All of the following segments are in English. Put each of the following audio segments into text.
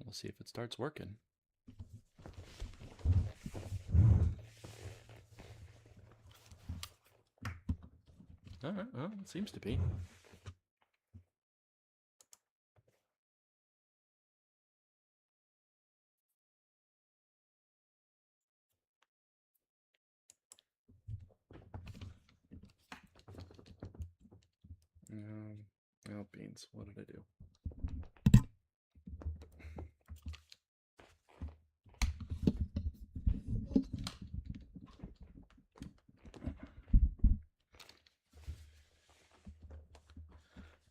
We'll see if it starts working. Alright, well, it seems to be. Oh, beans. What did I do?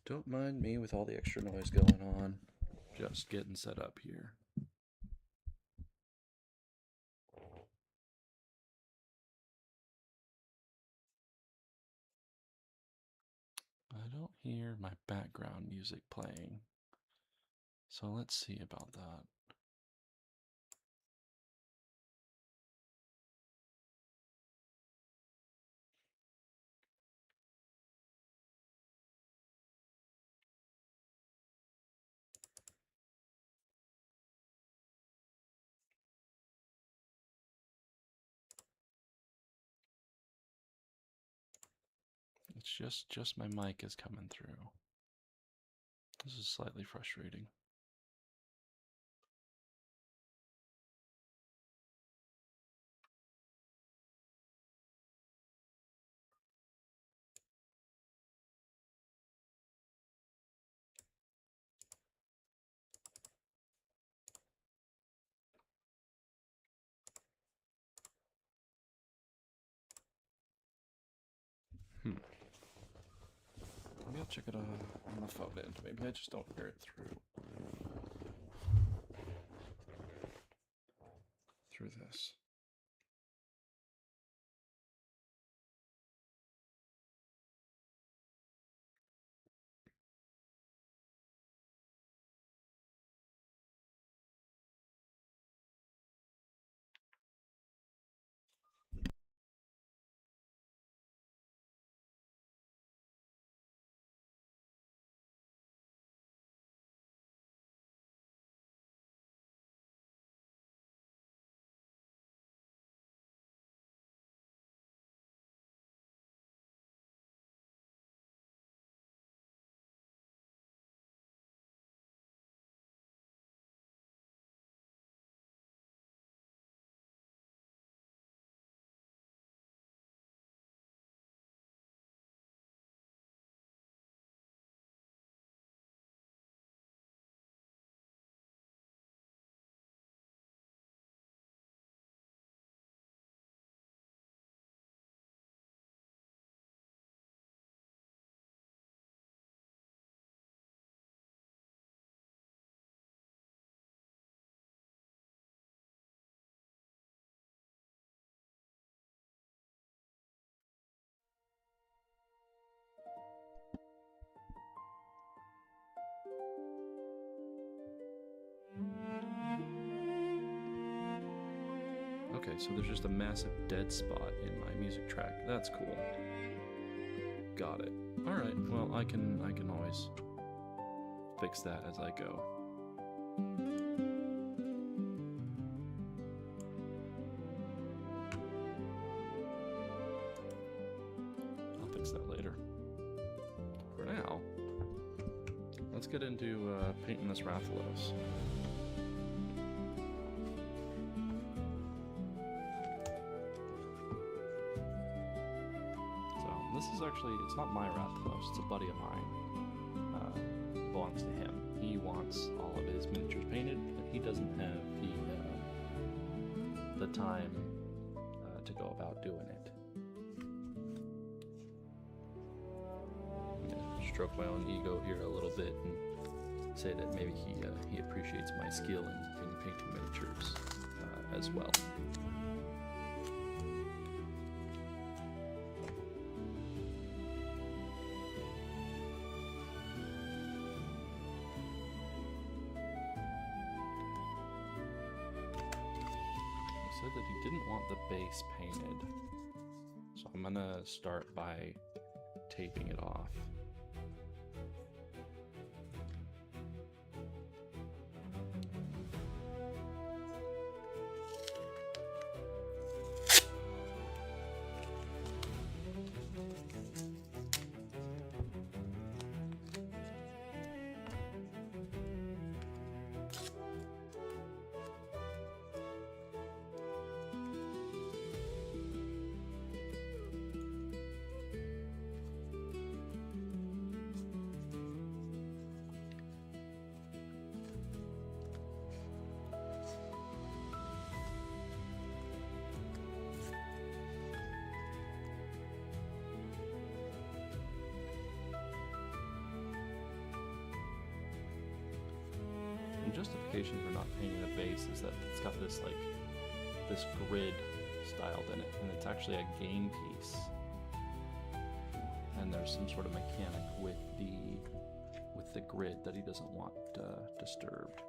Don't mind me with all the extra noise going on. Just getting set up here. I don't hear my background music playing. So let's see about that. It's just my mic is coming through. This is slightly frustrating. Maybe I'll check it on the phone end. Maybe I just don't hear it through this. Okay, so there's just a massive dead spot in my music track. That's cool. Got it. All right. Well, I can always fix that as I go. I'll fix that later. For now, let's get into painting this Rathalos. This is actually, it's not my Rathalos, it's a buddy of mine. Belongs to him. He wants all of his miniatures painted, but he doesn't have the time to go about doing it. I'm gonna stroke my own ego here a little bit and say that maybe he appreciates my skill in painting miniatures as well. Said that he didn't want the base painted, so I'm gonna start by taping it off. justification for not painting the base is that it's got this like this grid styled in it, and it's actually a game piece. And there's some sort of mechanic with the grid that he doesn't want disturbed.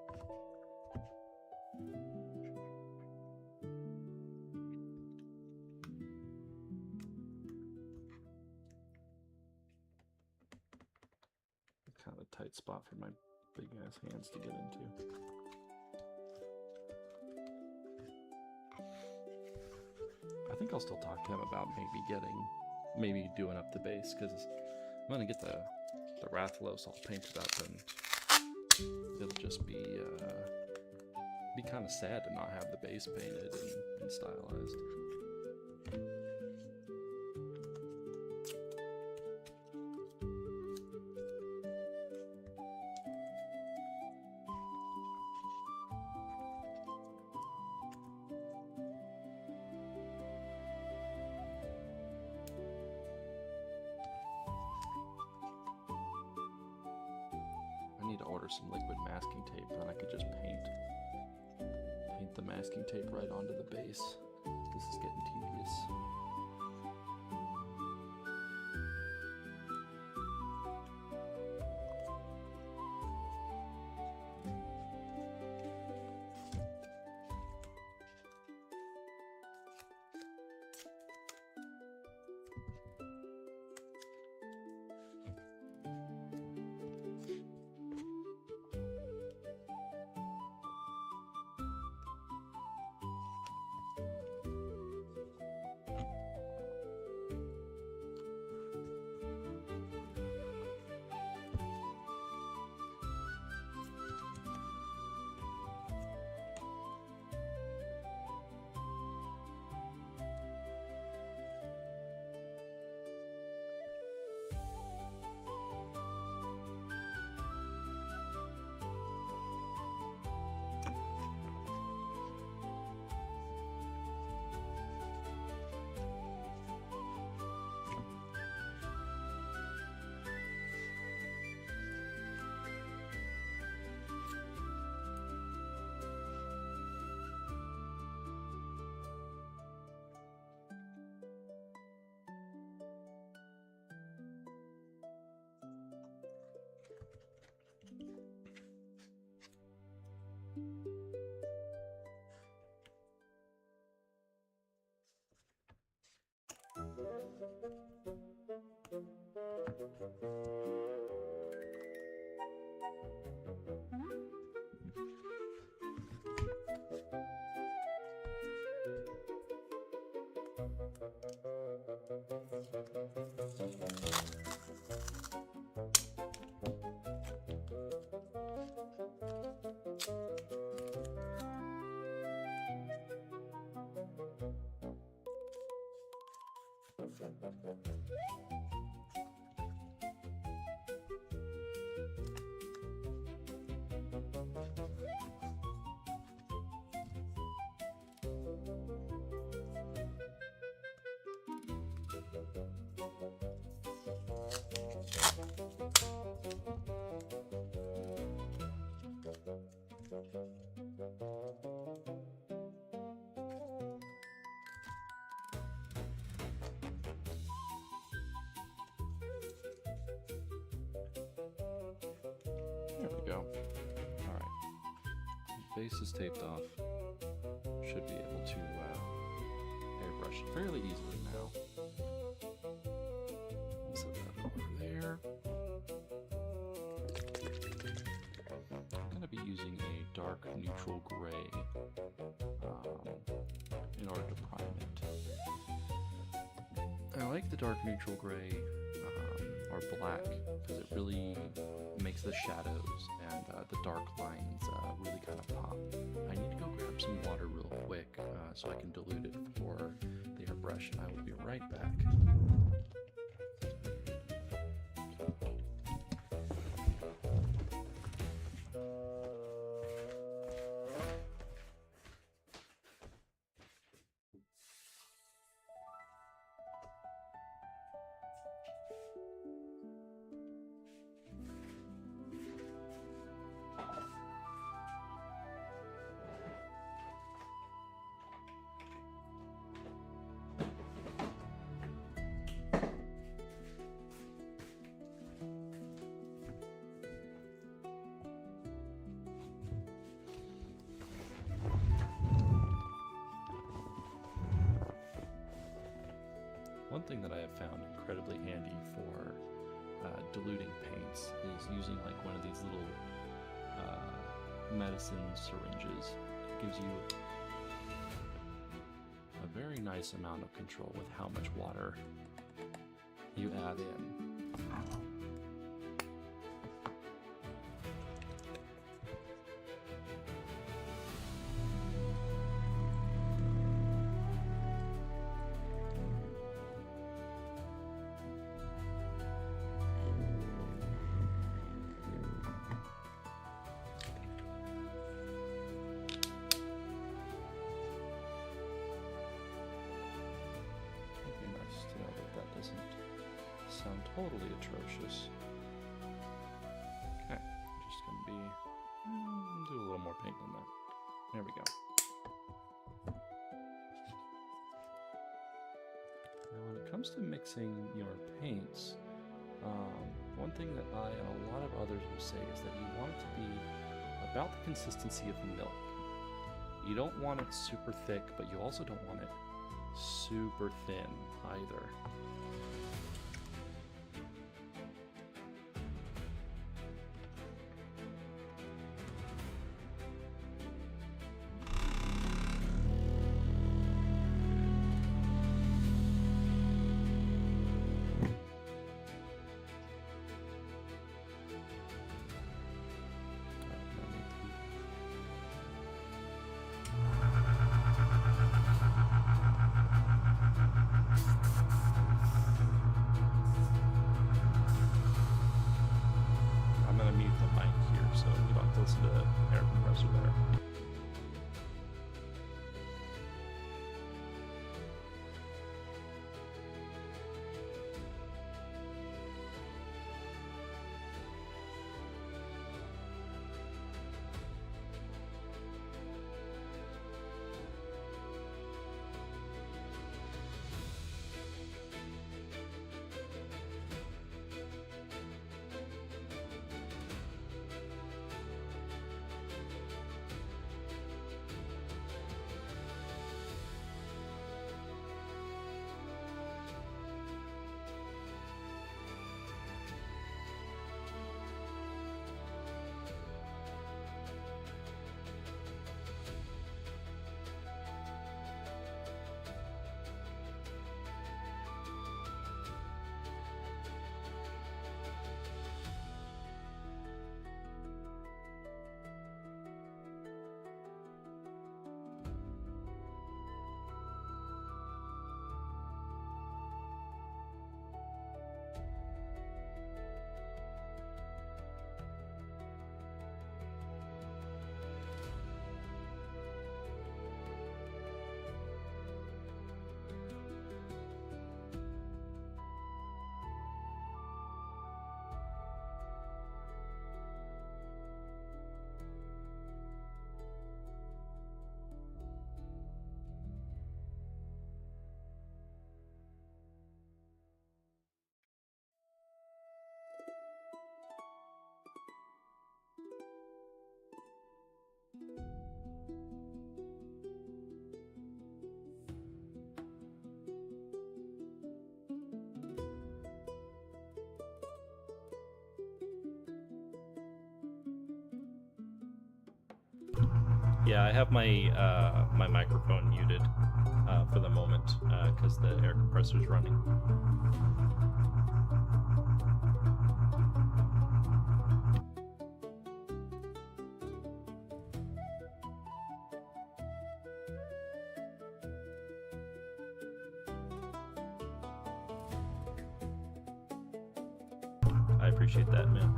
Kind of a tight spot for my big ass hands to get into. I think I'll still talk to him about maybe doing up the base, because I'm gonna get the Rathalos all painted up, and it'll just be kind of sad to not have the base painted and stylized. Some liquid masking tape, then I could just paint the masking tape right onto the base. This is getting tedious. There we go. Alright. Base is taped off. Should be able to airbrush it fairly easily now. Set that over there. I'm going to be using a dark neutral gray in order to prime it. I like the dark neutral gray or black because it really makes the shadows and the dark lines really kind of pop. I need to go grab some water real quick so I can dilute it for the airbrush, and I will be right back. something that I have found incredibly handy for diluting paints is using like one of these little medicine syringes. It gives you a very nice amount of control with how much water you add in. Sound totally atrocious. Okay, just gonna be do a little more paint than that. There we go. Now, when it comes to mixing your paints, one thing that I and a lot of others will say is that you want it to be about the consistency of milk. You don't want it super thick, but you also don't want it super thin either. Listen to the air compressor there. Yeah, I have my my microphone muted for the moment because the air compressor is running. I appreciate that, man.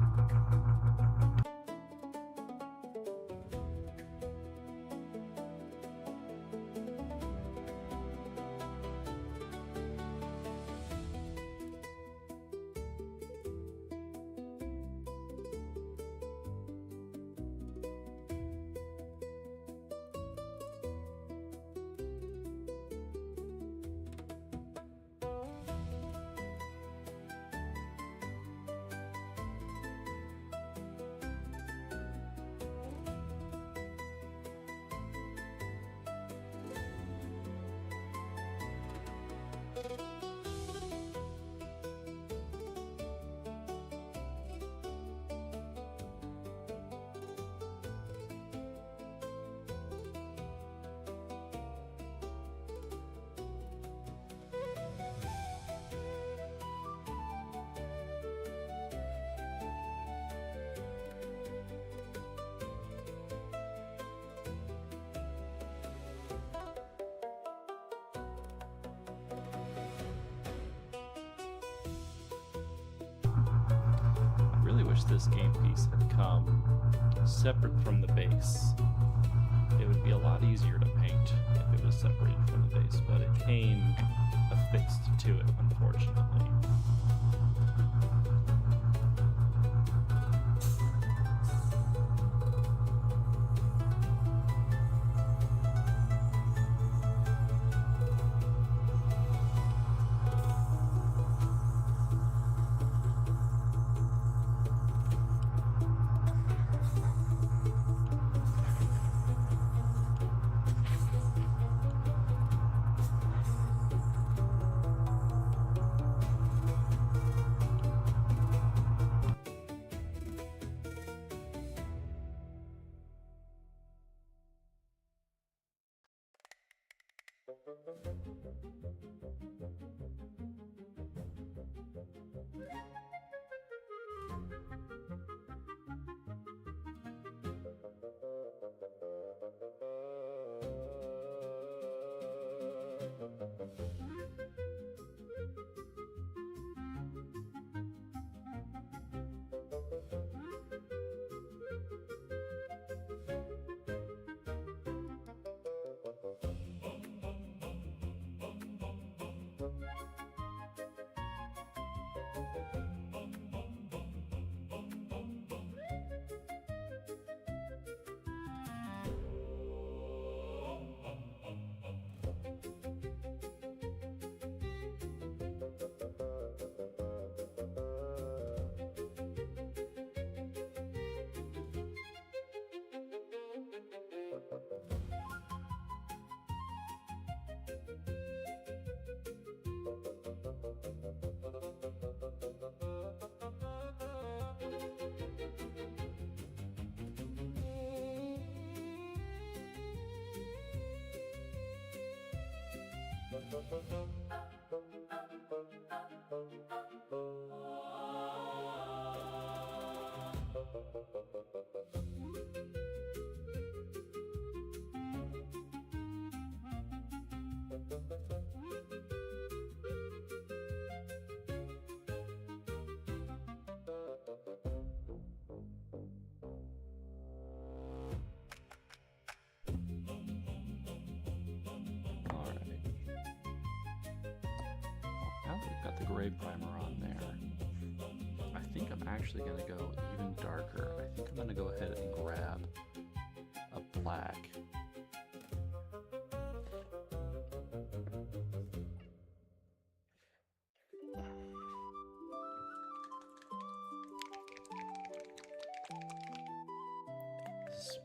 wish this game piece had come separate from the base. It would be a lot easier to paint if it was separated from the base, but it came affixed to it, unfortunately. Got the gray primer on there. I think I'm actually going to go even darker. I think I'm going to go ahead and grab a black. This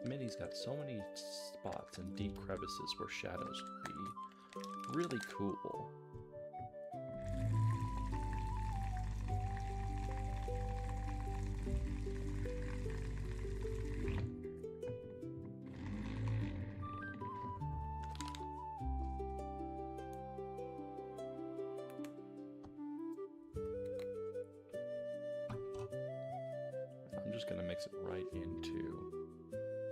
mini's got so many spots and deep crevices where shadows would be really cool. I'm just going to mix it right into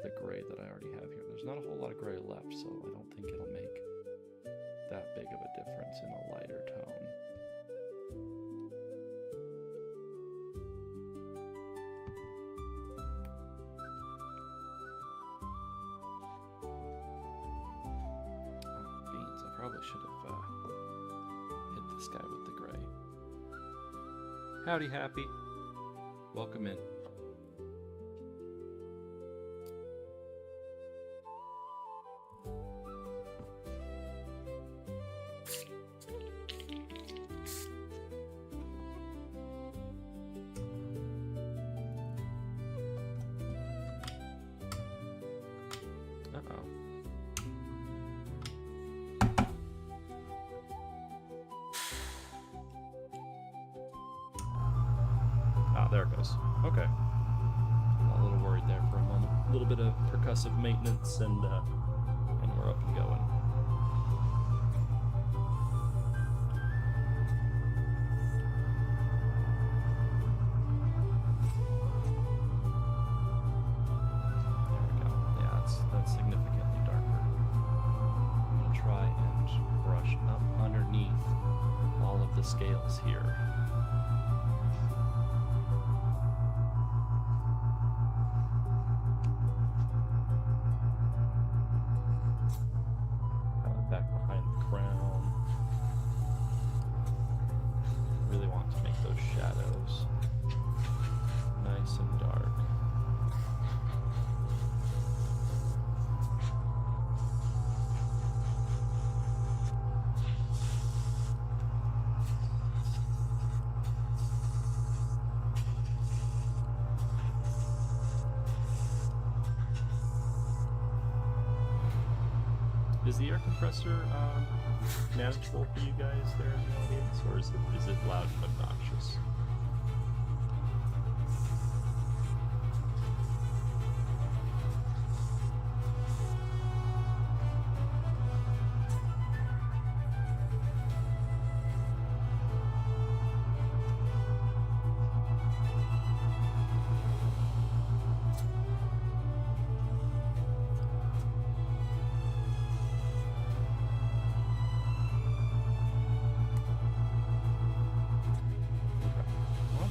the gray that I already have here. There's not a whole lot of gray left, so I don't think it'll make that big of a difference in a lighter tone. Oh, beans. I probably should have hit this guy with the gray. Howdy, Happy. Welcome in. There it goes. Okay. A little worried there for a moment. A little bit of percussive maintenance and we're up and going. There we go. Yeah, that's significantly darker. I'm going to try and brush up underneath all of the scales here. Is the air compressor manageable for you guys there in the audience, or is it loud and obnoxious?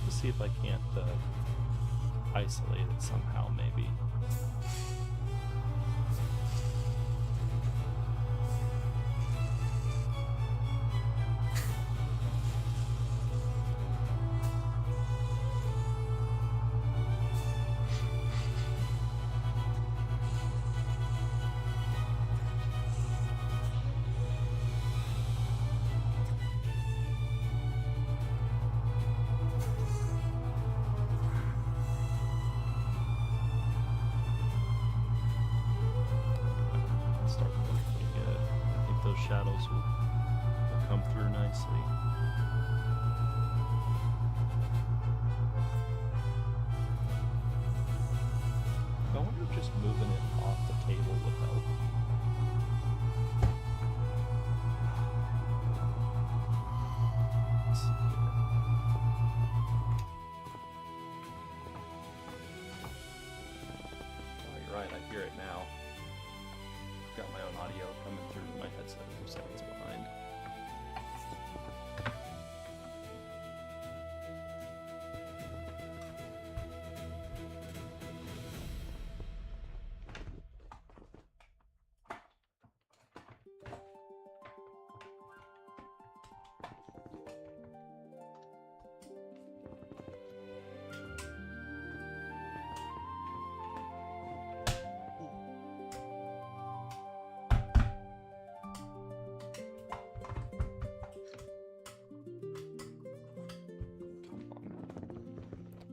See if I can't isolate it somehow, maybe. Shadows will come through nicely. I wonder if just moving it off the table would help. Let's see here. Oh, you're right, I hear it now. Got my own audio coming through my headset 2 seconds behind.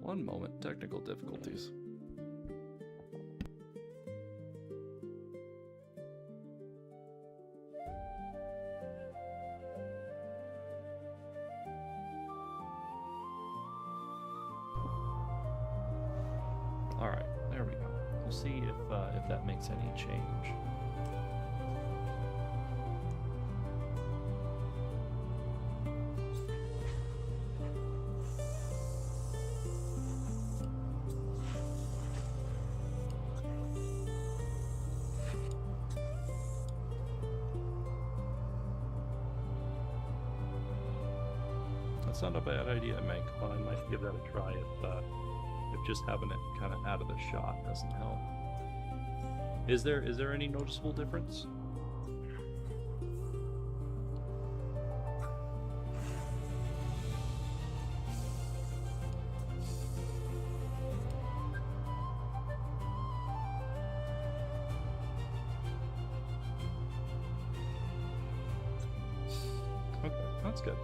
One moment, technical difficulties. All right, there we go. We'll see if that makes any change. That's not a bad idea, Meg. I might give that a try if just having it kind of out of the shot doesn't help. Is there any noticeable difference? Okay, that's good.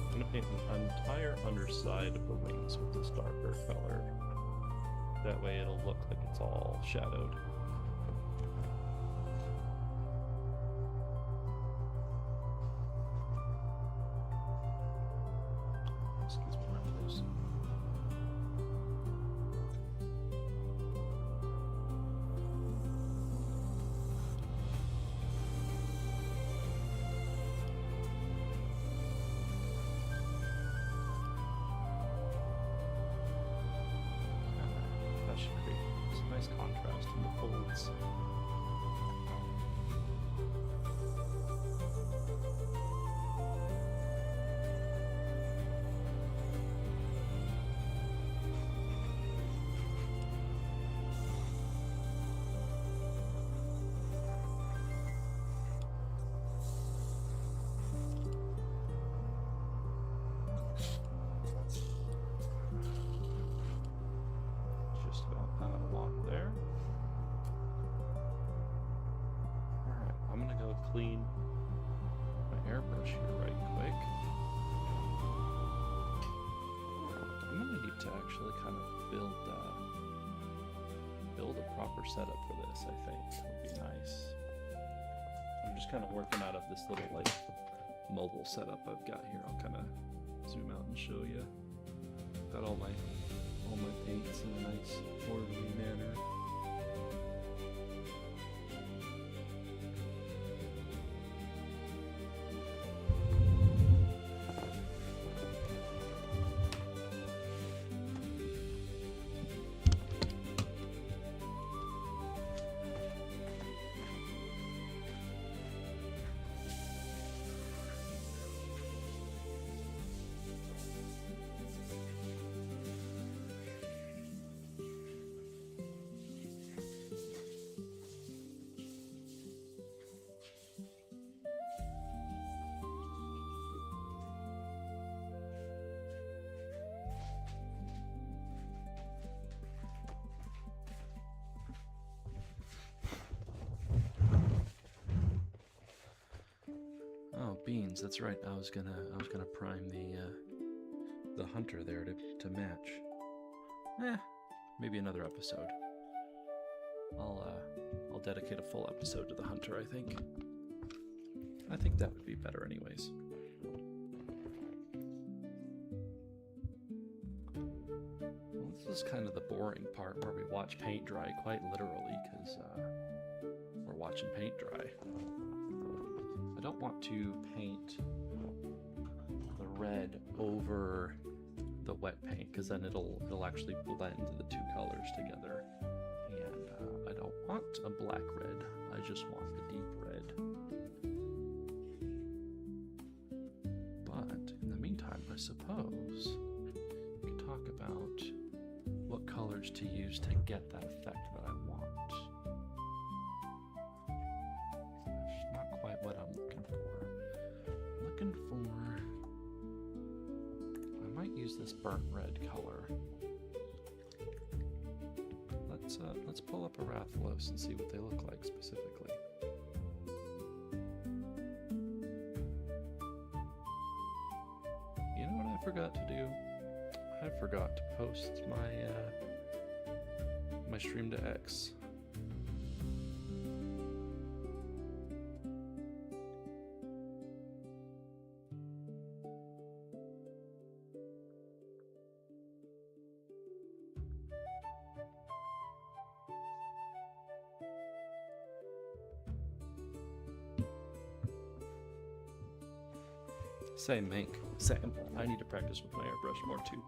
I'm going to paint the entire underside of the wings with this darker color. That way it'll look like it's all shadowed. Excuse me, Rathalos. That should create some nice contrast in the folds. Just about out of lock there. Alright, I'm gonna go clean my airbrush here right quick. I'm gonna need to actually kind of build build a proper setup for this. I think would be nice. I'm just kind of working out of this little like mobile setup I've got here. I'll kind of zoom out and show you. Got all my paints in a nice orderly manner. Oh, beans. That's right. I was gonna prime the hunter there to match. Maybe another episode. I'll dedicate a full episode to the hunter. I think that would be better, anyways. Well, this is kind of the boring part where we watch paint dry, quite literally, because we're watching paint dry. I don't want to paint the red over the wet paint, because then it'll actually blend the two colors together. And I don't want a black red, I just want the deep red. But in the meantime, I suppose we could talk about what colors to use to get that effect that I want. That's not quite what I'm looking for. I might use this burnt red color. Let's pull up a Rathalos and see what they look like specifically. You know what I forgot to do? I forgot to post my stream to X. Same, Mank. Same. I need to practice with my airbrush more too.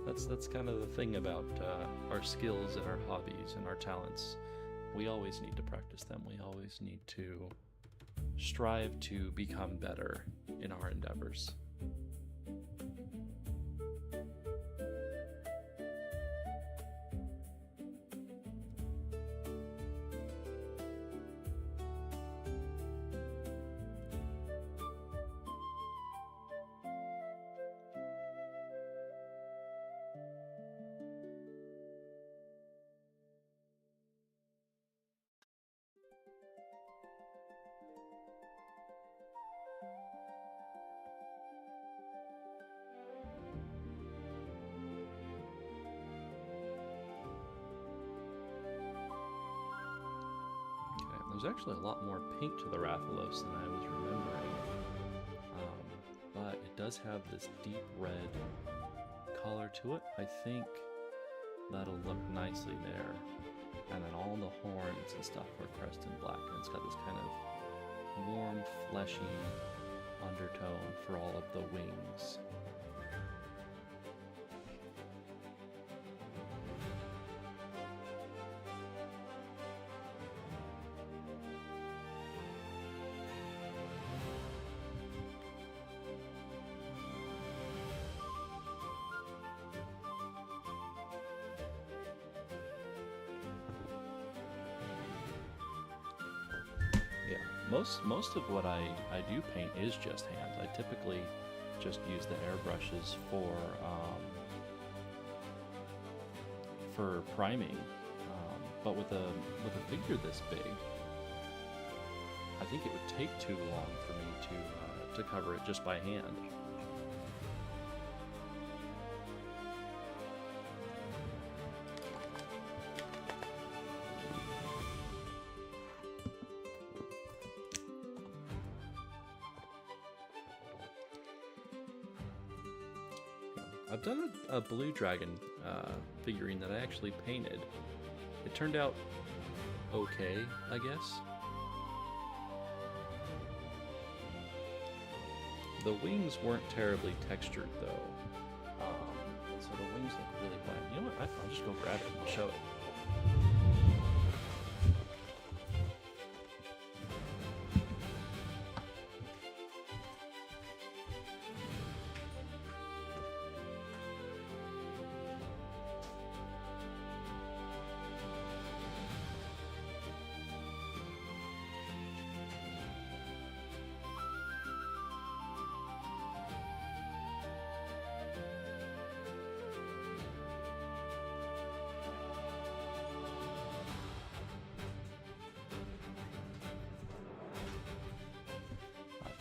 That's kind of the thing about our skills and our hobbies and our talents. We always need to practice them. We always need to strive to become better in our endeavors. There's actually a lot more pink to the Rathalos than I was remembering, but it does have this deep red color to it. I think that'll look nicely there, and then all the horns and stuff are crested in black, and it's got this kind of warm, fleshy undertone for all of the wings. Most of what I do paint is just hand. I typically just use the airbrushes for priming, but with a figure this big, I think it would take too long for me to cover it just by hand. I've done a blue dragon figurine that I actually painted. It turned out okay, I guess. The wings weren't terribly textured though, so the wings look really bland. You know what? I'll just go grab it and I'll show it.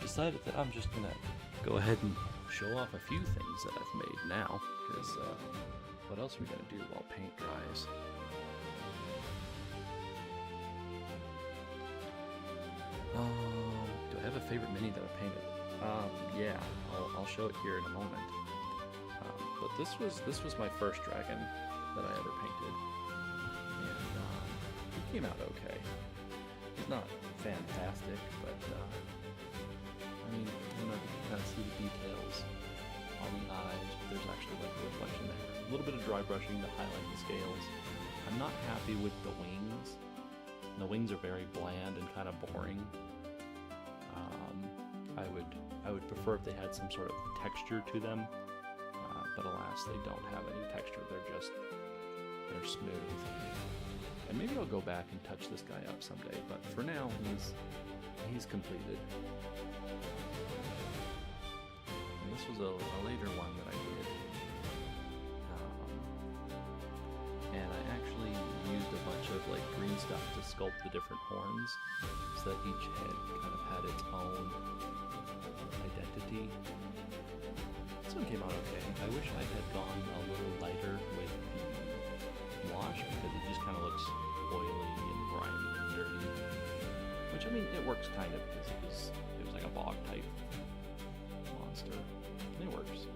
Decided that I'm just gonna go ahead and show off a few things that I've made now, because what else are we gonna do while paint dries? Do I have a favorite mini that I painted? Yeah, I'll show it here in a moment. But this was my first dragon that I ever painted, and it came out okay. It's not fantastic, but I mean, you know, you can kind of see the details on the eyes, but there's actually like a reflection there. A little bit of dry brushing to highlight the scales. I'm not happy with the wings. The wings are very bland and kind of boring. I would prefer if they had some sort of texture to them, but alas, they don't have any texture. They're smooth. And maybe I'll go back and touch this guy up someday, but for now, he's completed. And this was a later one that I did. And I actually used a bunch of like green stuff to sculpt the different horns, so that each head kind of had its own identity. This one came out okay. I wish I had gone a little lighter with the wash, because it just kind of looks oily and grimy and dirty. Which, I mean, it works kind of, because it was like a bog type monster. It works.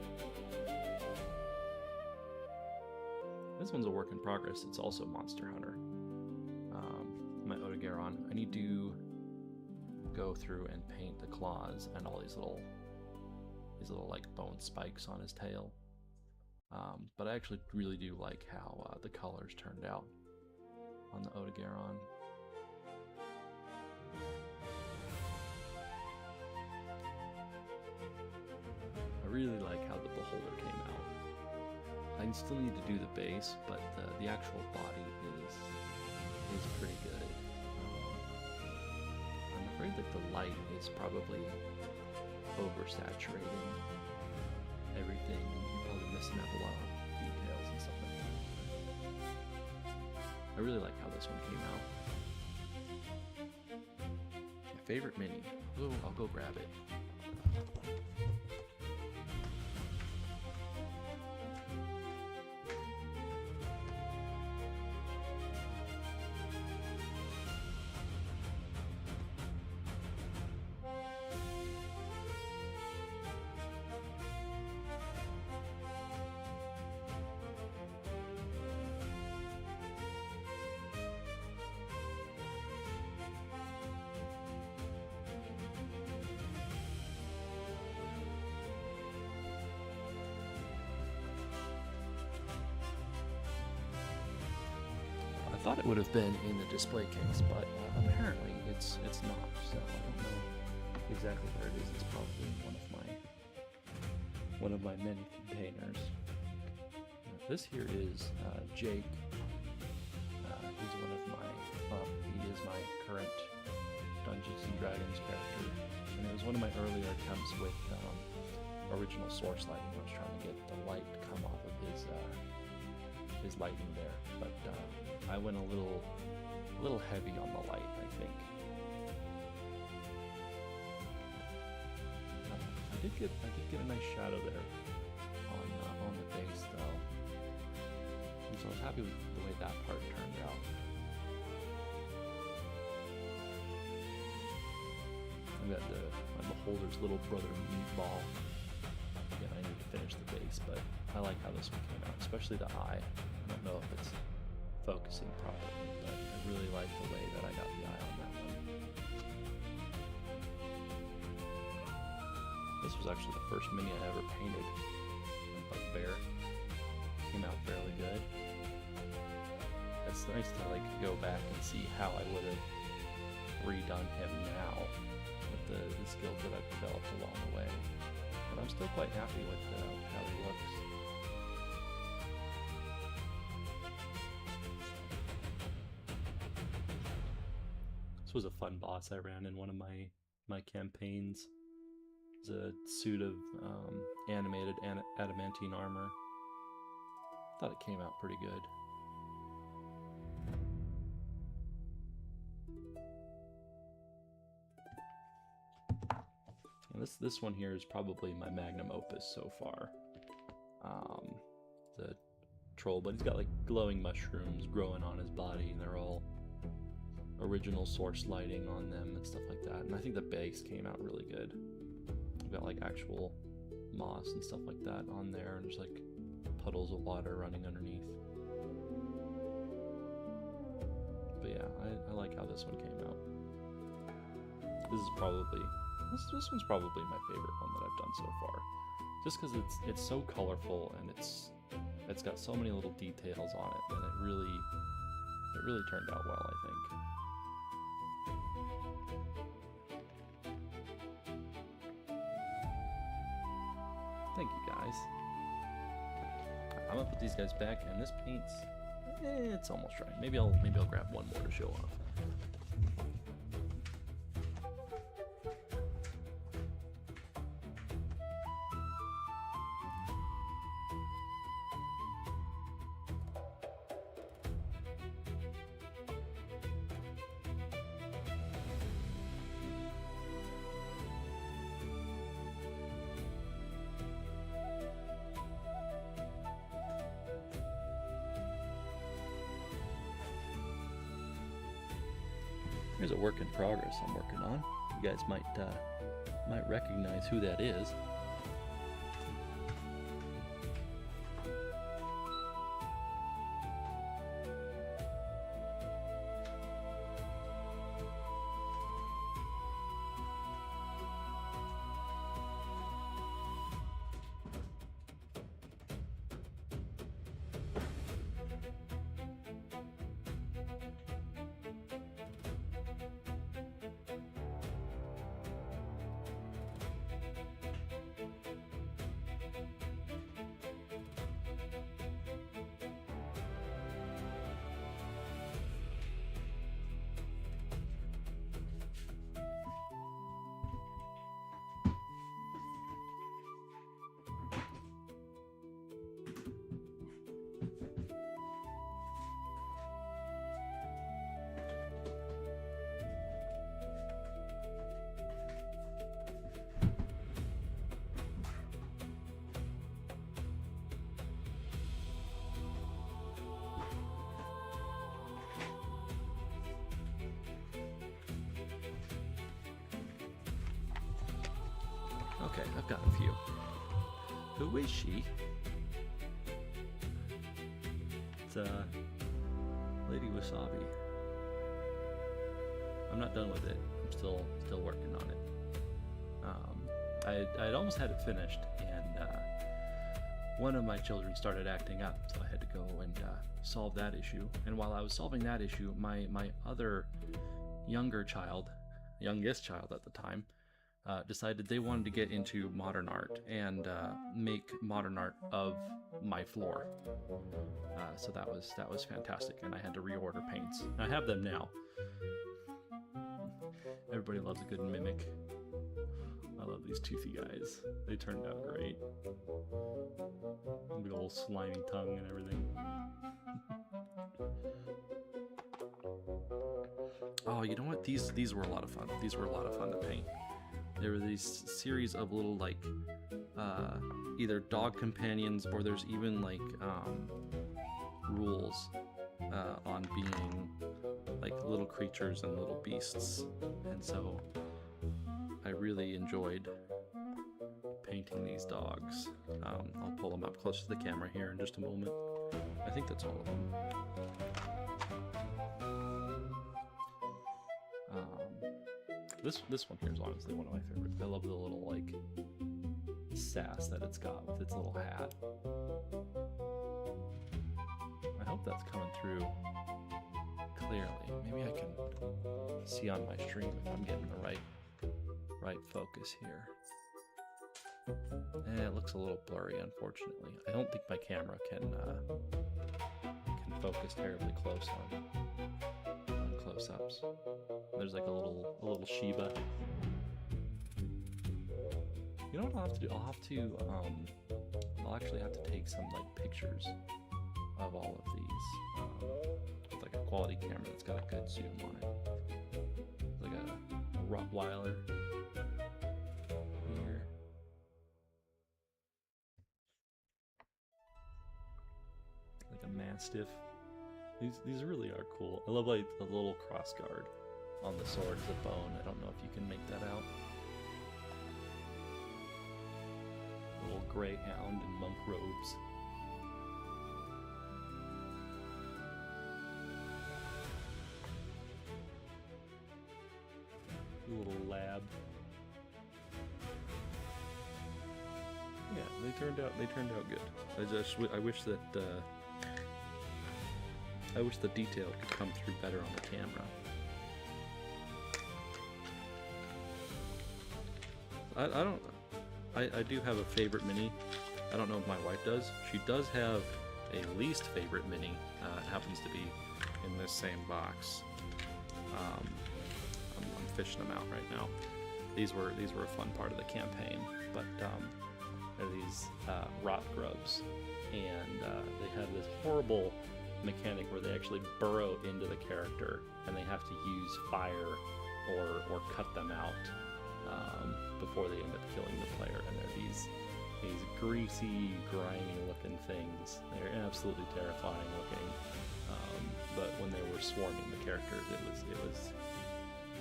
This one's a work in progress. It's also Monster Hunter. My Odogaron. I need to go through and paint the claws and all these little like bone spikes on his tail. But I actually really do like how the colors turned out on the Odogaron. I really like how the Beholder came out. I still need to do the base, but the actual body is pretty good. I'm afraid that the light is probably oversaturating everything. You're probably missing out a lot of details and stuff like that. I really like how this one came out. My favorite mini. Ooh, I'll go grab it. I thought it would have been in the display case, but apparently it's not. So I don't know exactly where it is. It's probably one of my many containers. This here is Jake. He's one of my. He is my current Dungeons and Dragons character, and it was one of my earlier attempts with original source lighting. I was trying to get the light to come off of his lighting there, but I went a little heavy on the light, I think. I did get a nice shadow there on the base though, and so I was happy with the way that part turned out. I got my Beholder's little brother Meatball. and I need to finish the base, but I like how this one came out, especially the eye. I don't know if it's focusing properly, but I really like the way that I got the eye on that one. This was actually the first mini I ever painted. Bugbear. Came out fairly good. It's nice to like go back and see how I would have redone him now with the skills that I've developed along the way. But I'm still quite happy with how he looks. This was a fun boss I ran in one of my campaigns. It's a suit of animated adamantine armor. Thought it came out pretty good. And this one here is probably my magnum opus so far. The troll, but he's got like glowing mushrooms growing on his body, and they're all original source lighting on them and stuff like that. And I think the base came out really good. We've got like actual moss and stuff like that on there, and there's like puddles of water running underneath. But yeah, I like how this one came out. This one's probably my favorite one that I've done so far, just because it's so colorful and it's got so many little details on it, and it really turned out well, I think. Thank you guys. I'm gonna put these guys back, and this paint's it's almost dry. Maybe I'll grab one more to show off. Here's a work in progress I'm working on. You guys might recognize who that is. Okay, I've got a few. Who is she? It's Lady Wasabi. I'm not done with it. I'm still working on it. I'd almost had it finished, and one of my children started acting up, so I had to go and solve that issue. And while I was solving that issue, my other youngest child at the time, decided they wanted to get into modern art and make modern art of my floor. So that was fantastic, and I had to reorder paints. I have them now. Everybody loves a good mimic. I love these toothy guys. They turned out great. Big old slimy tongue and everything. Oh, you know what? These were a lot of fun. These were a lot of fun to paint. There were these series of little like either dog companions, or there's even like rules on being like little creatures and little beasts, and so I really enjoyed painting these dogs. I'll pull them up close to the camera here in just a moment. I think that's all of them. This one here is honestly one of my favorites. I love the little like sass that it's got with its little hat. I hope that's coming through clearly. Maybe I can see on my stream if I'm getting the right focus here. It looks a little blurry, unfortunately. I don't think my camera can focus terribly close on close-ups. There's like a little Shiba. You know what I'll have to do? I'll actually have to take some like pictures of all of these with like a quality camera that's got a good zoom on it. Like a Rottweiler here. Like a Mastiff. These really are cool. I love like the little cross guard on the sword as a bone. I don't know if you can make that out. Little greyhound in monk robes. Little lab. Yeah, they turned out good. I wish that I wish the detail could come through better on the camera. I do have a favorite mini. I don't know if my wife does. She does have a least favorite mini. It happens to be in this same box. I'm fishing them out right now. These were a fun part of the campaign, but they're these rot grubs, and they have this horrible mechanic where they actually burrow into the character, and they have to use fire or cut them out before they end up killing the player. And they're these greasy, grimy looking things. They're absolutely terrifying looking. But when they were swarming the characters,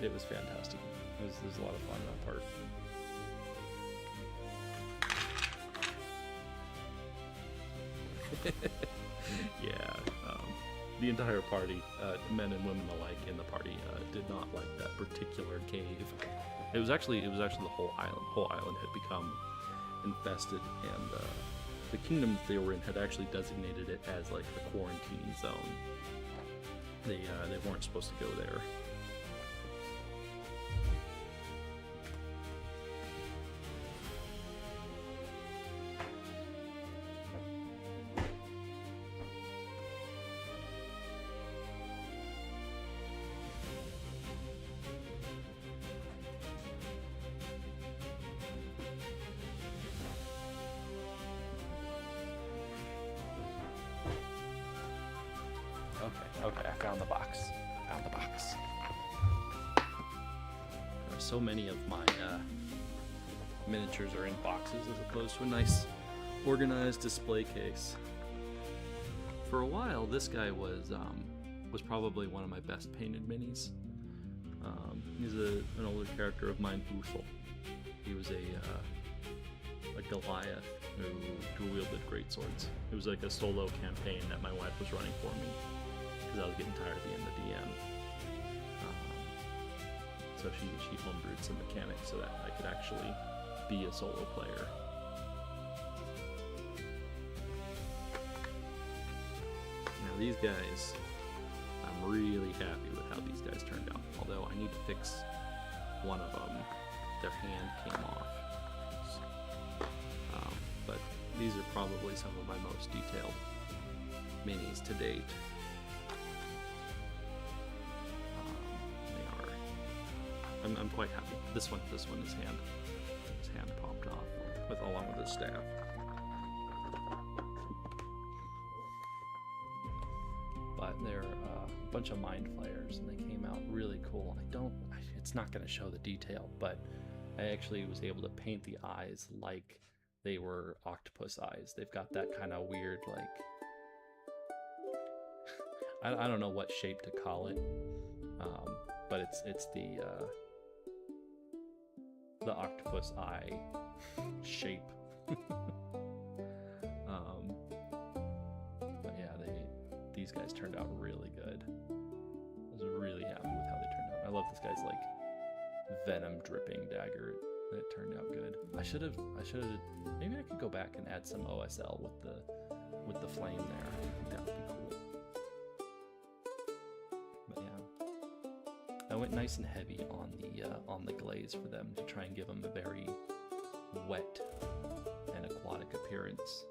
it was fantastic. It was a lot of fun on that part. Yeah, the entire party, men and women alike in the party, did not like that particular cave. It was actually the whole island. Whole island had become infested, and the kingdom that they were in had actually designated it as like the quarantine zone. They weren't supposed to go there. Okay, I found the box. So many of my miniatures are in boxes as opposed to a nice organized display case. For a while, this guy was probably one of my best painted minis. He's an older character of mine, Uthal. He was a Goliath who dual-wielded greatswords. It was like a solo campaign that my wife was running for me because I was getting tired of being the DM. So she homebrewed some mechanics so that I could actually be a solo player. Now these guys, I'm really happy with how these guys turned out. Although I need to fix one of them. Their hand came off. But these are probably some of my most detailed minis to date. I'm quite happy. This one, his hand popped off along with his staff. But they're a bunch of mind flayers, and they came out really cool. It's not going to show the detail, but I actually was able to paint the eyes like they were octopus eyes. They've got that kind of weird, like, I don't know what shape to call it, but it's the octopus eye shape. But yeah, these guys turned out really good. I was really happy with how they turned out. I love this guy's like venom dripping dagger. It turned out good. I should have. Maybe I could go back and add some OSL with the flame there. I think that would be cool. But yeah, I went nice and heavy on the glaze for them to try and give them a very wet and aquatic appearance.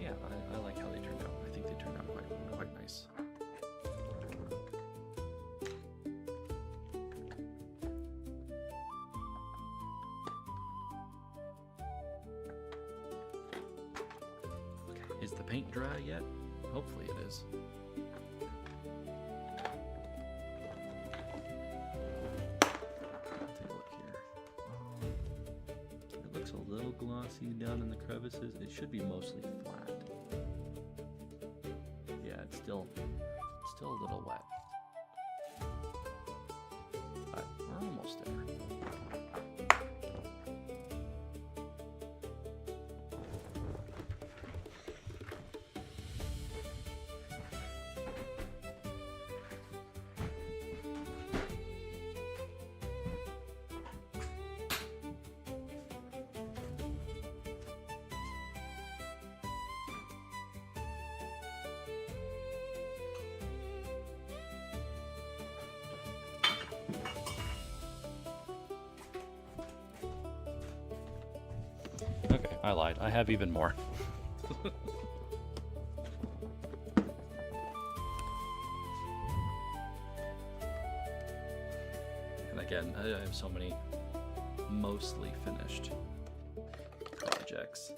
Yeah, I like how they turned out. I think they turned out quite nice. Okay, is the paint dry yet? Hopefully it is. A little glossy down in the crevices. It should be mostly flat. Yeah, it's still a little wet, but we're almost there. Okay, I lied. I have even more. And again, I have so many mostly finished projects.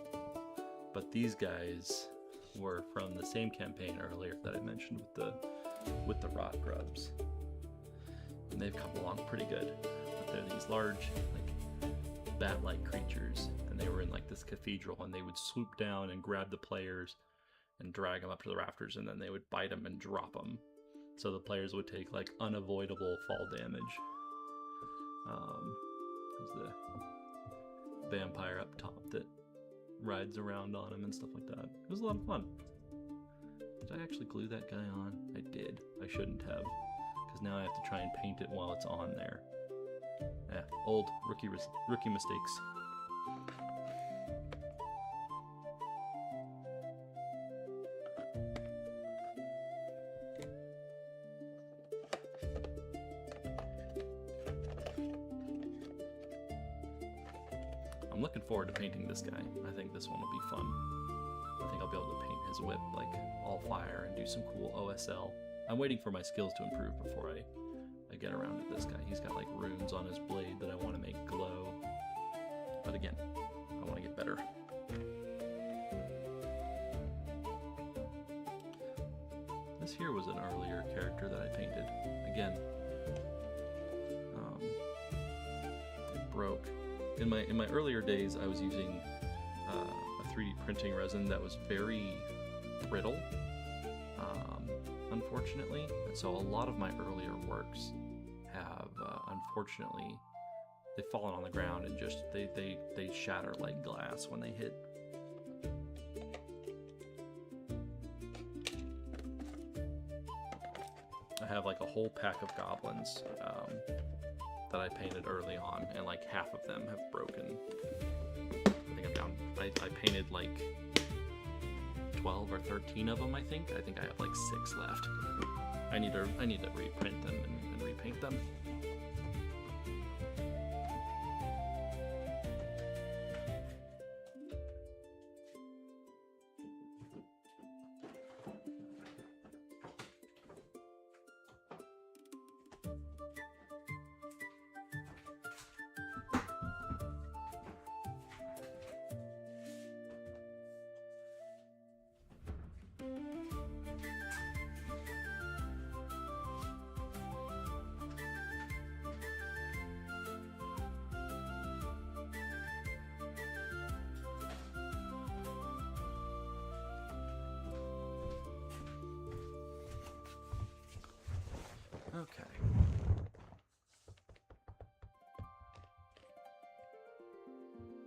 But these guys were from the same campaign earlier that I mentioned with the rot grubs. And they've come along pretty good. But they're these large, like, bat-like creatures, and they were in like this cathedral, and they would swoop down and grab the players and drag them up to the rafters, and then they would bite them and drop them, so the players would take like unavoidable fall damage. There's the vampire up top that rides around on him and stuff like that. It was a lot of fun. Did I actually glue that guy on? I did. I shouldn't have, because now I have to try and paint it while it's on there. Yeah, old rookie mistakes. I'm looking forward to painting this guy. I think this one will be fun. I think I'll be able to paint his whip like all fire and do some cool OSL. I'm waiting for my skills to improve before I get around to this guy. He's got like runes on his blade that I want to make glow. But again, I want to get better. This here was an earlier character that I painted. Again, it broke. In my earlier days, I was using a 3D printing resin that was very brittle, unfortunately, and so a lot of my earlier works have, unfortunately, they've fallen on the ground and just they shatter like glass when they hit. I have like a whole pack of goblins that I painted early on, and like half of them have broken. I think I'm down. I painted like 12 or 13 of them. I think I have like 6 left. I need to reprint them and repaint them. Okay.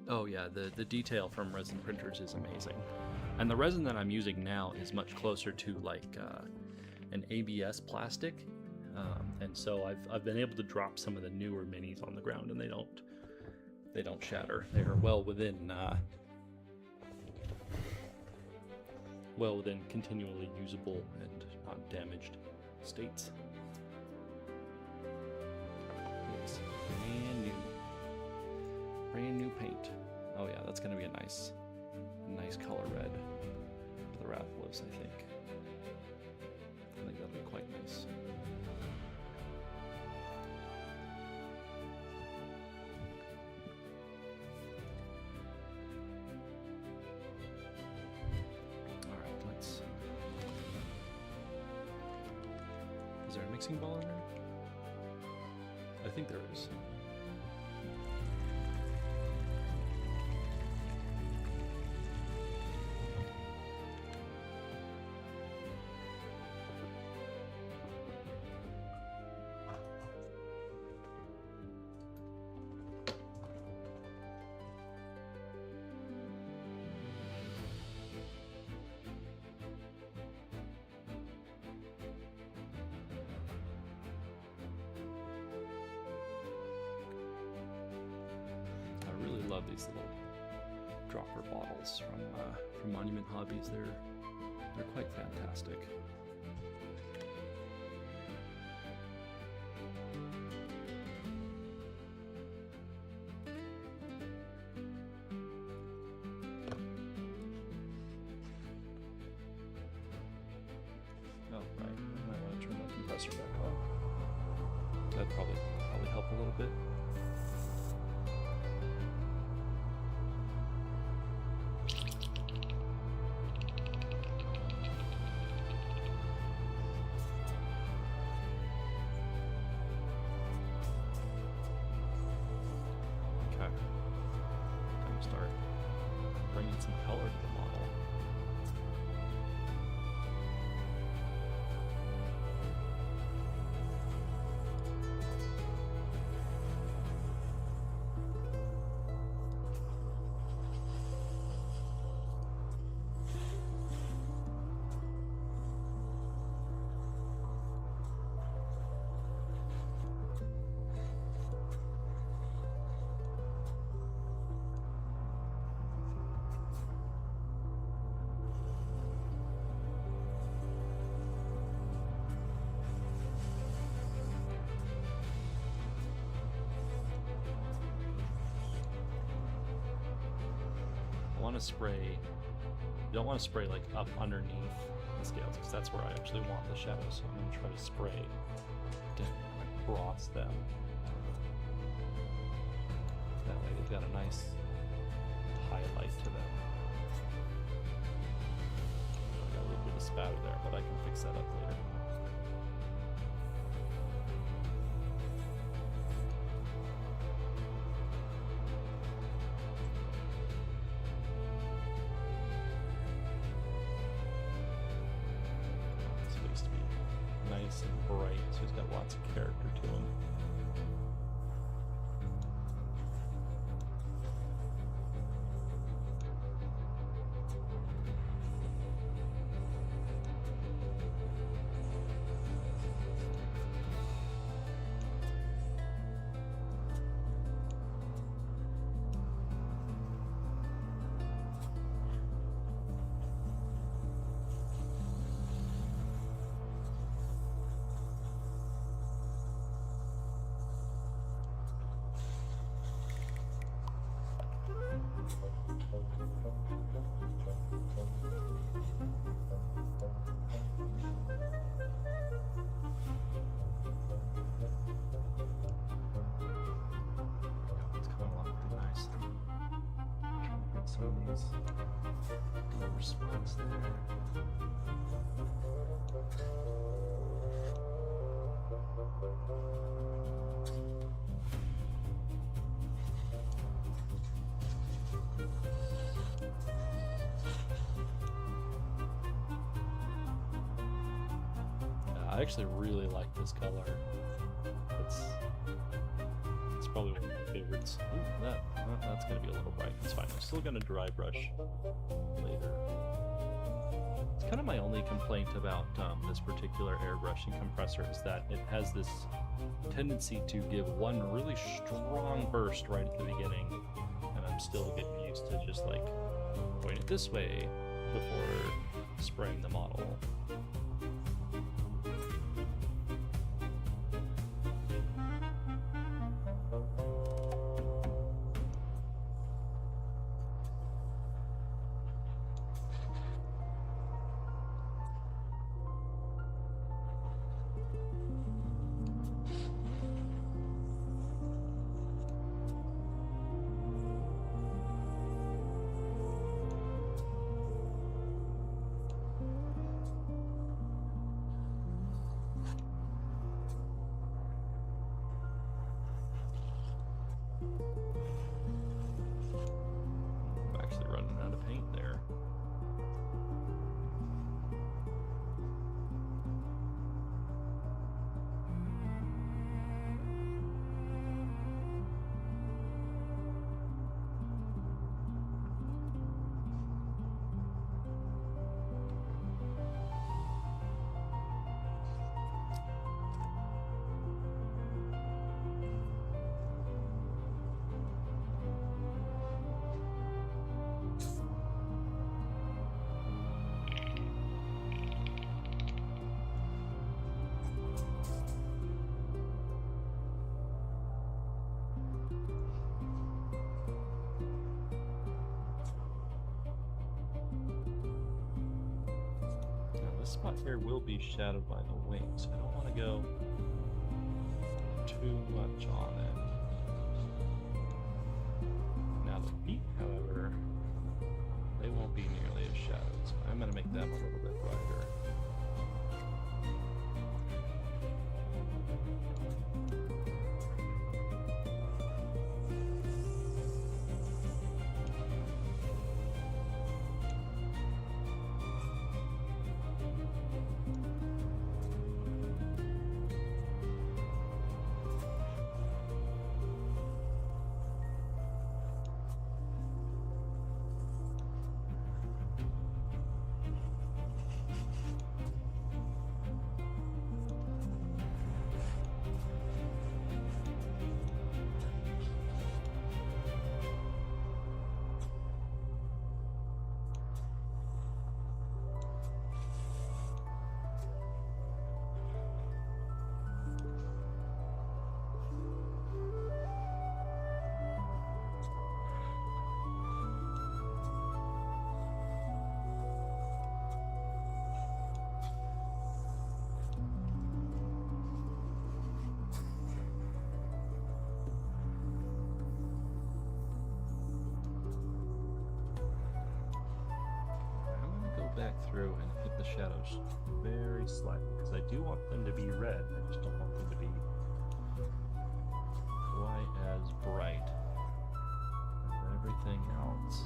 Oh yeah, the detail from resin printers is amazing. And the resin that I'm using now is much closer to like an ABS plastic. And so I've been able to drop some of the newer minis on the ground and they don't shatter. They are well within continually usable and not damaged states. It's brand new paint. Oh yeah, that's gonna be a nice color red to the Rathalos, I think. I think that'll be quite nice. Is there a mixing bowl in there? I think there is. Love these little dropper bottles from Monument Hobbies. They're quite fantastic. Oh right, I might want to turn the compressor back on. That'd probably help a little bit. Start bringing some color to the model. Want to spray, you don't want to spray like up underneath the scales because that's where I actually want the shadows, so I'm going to try to spray across them. That way they've got a nice highlight to them. I got a little bit of spatter there, but I can fix that up later. Nice and bright, so he's got lots of character to him. Some of these lower spots there. I actually really like this color. It's probably one of my favorites. Ooh, that's gonna be a little bright. It's fine. I'm still gonna dry brush later. It's kind of my only complaint about this particular airbrushing compressor is that it has this tendency to give one really strong burst right at the beginning, and I'm still getting used to just like going it this way before spraying the model. I'm actually running out of paint there. This spot here will be shadowed by the wings. I don't want to go too much on it. Now the feet, however, they won't be nearly as shadowed, so I'm going to make them a little bit brighter. Back through and hit the shadows very slightly because I do want them to be red. I just don't want them to be quite as bright as everything else.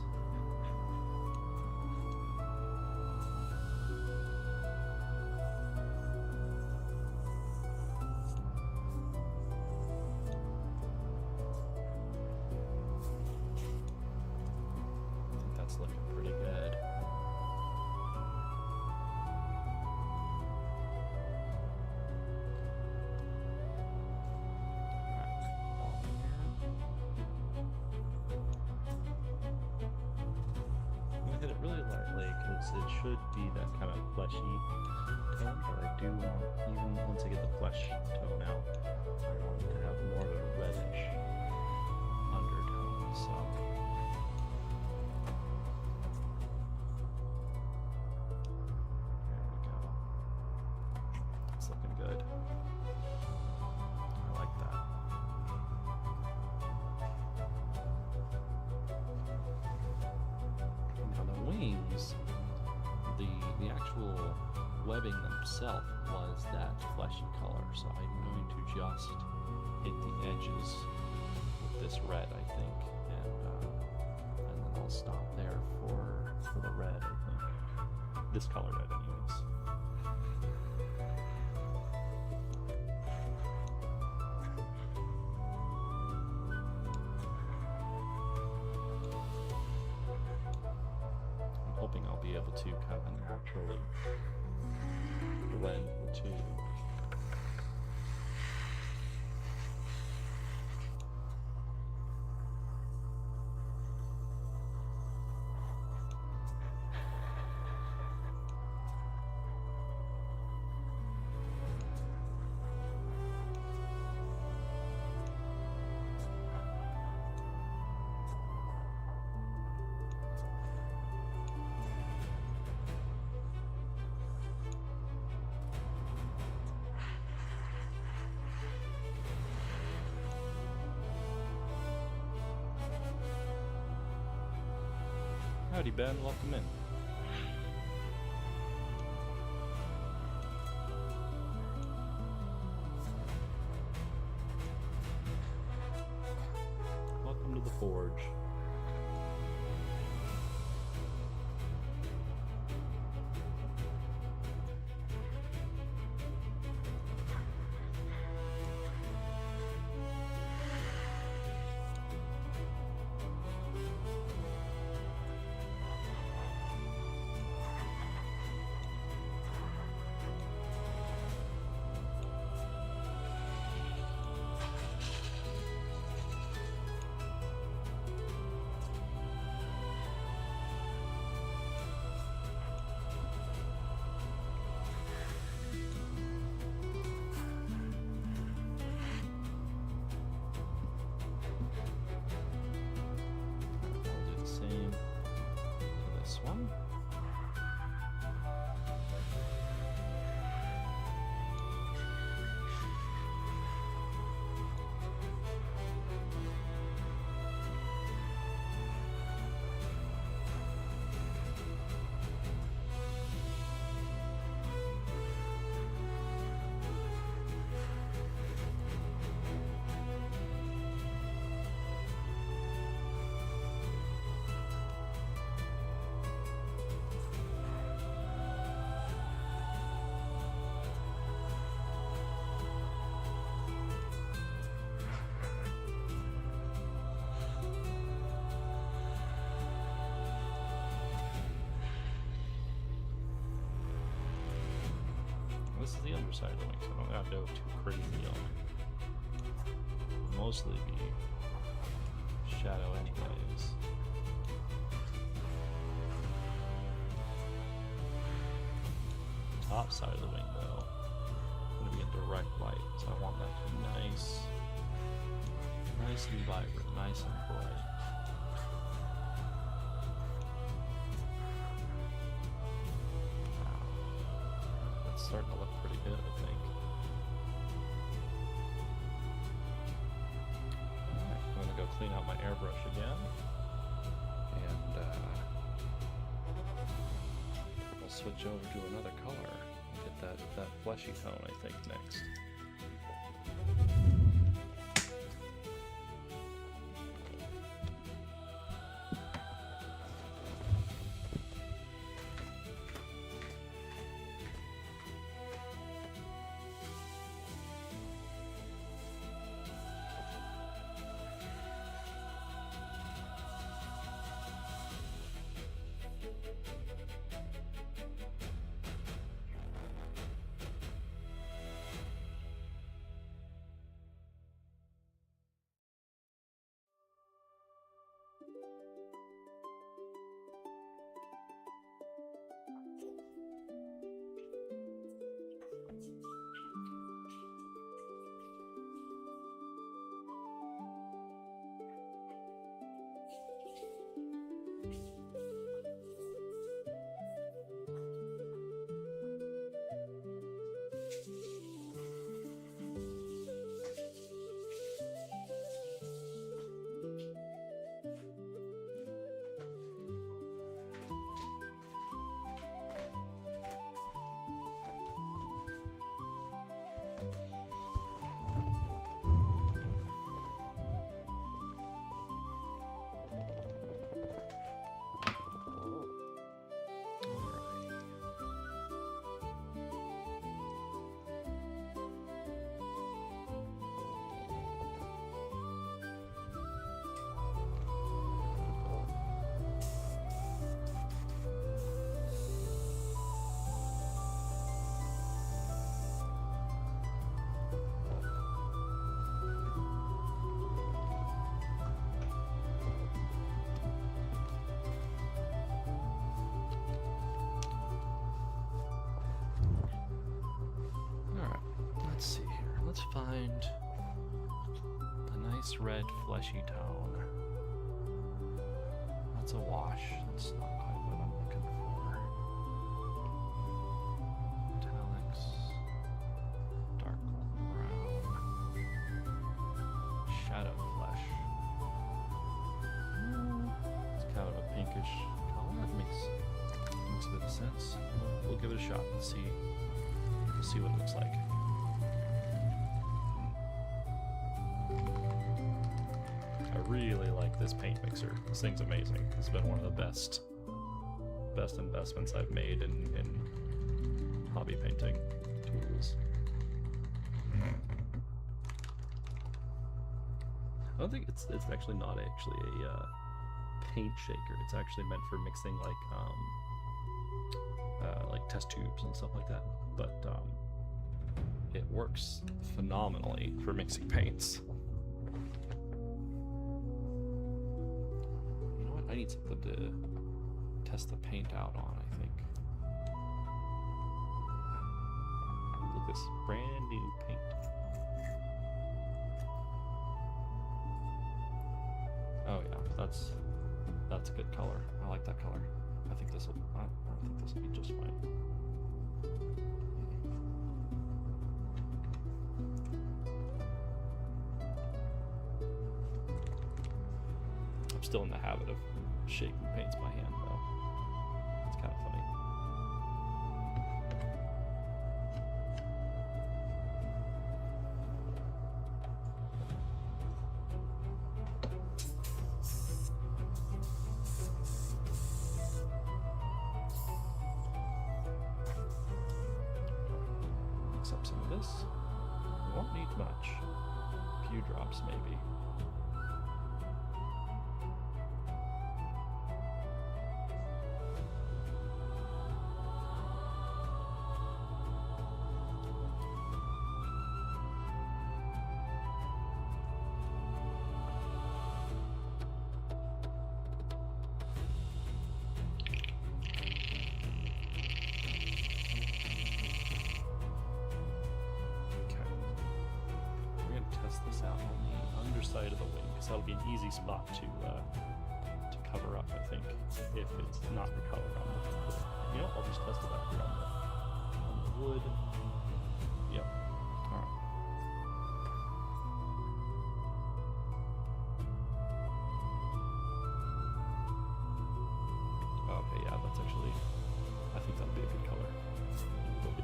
I think that's looking pretty good. Hit it really lightly because it should be that kind of fleshy tone, but I do want, even once I get the flesh tone out, I want it to have more of a reddish undertone, so. There we go. It's looking good. I like that. Wings, the actual webbing themselves was that fleshy color, so I'm going to just hit the edges with this red, I think, and then I'll stop there for the red, I think. This color red, anyways. naturally blend the two. Howdy, Ben. Welcome in. Welcome to the Forge. One. This is the underside of the wing, so I don't gotta go too crazy on it. It'll mostly be shadow anyways. Top side of the wing though, gonna be in direct light, so I want that to be nice and vibrant, nice and bright. Starting to look pretty good, I think. Alright, I'm gonna go clean out my airbrush again. And we'll switch over to another color and get that fleshy tone, I think, next. Nice red fleshy tone. That's a wash. That's not quite what I'm looking for. Metallics. Dark golden brown. Shadow flesh. It's kind of a pinkish color. It makes a bit of sense. We'll give it a shot and see. We'll see what it looks like. I really like this paint mixer. This thing's amazing. It's been one of the best investments I've made in hobby painting tools. I don't think it's actually not actually a paint shaker. It's actually meant for mixing like test tubes and stuff like that. But it works phenomenally for mixing paints. You know what? I need something to test the paint out on, I think. Look at this brand new paint. Oh yeah, that's a good color. I like that color. I think this will be just fine. I'm still in the habit of shaking paints by hand, though. It's kind of funny. Mix up some of this. We won't need much. A few drops, maybe. This out on the underside of the wing, because that'll be an easy spot to cover up, I think, if it's not the color I'm looking for. You know, I'll just test it out here on the wood. Yep. Alright. Okay, yeah, that's actually, I think that'll be a good color. It will be.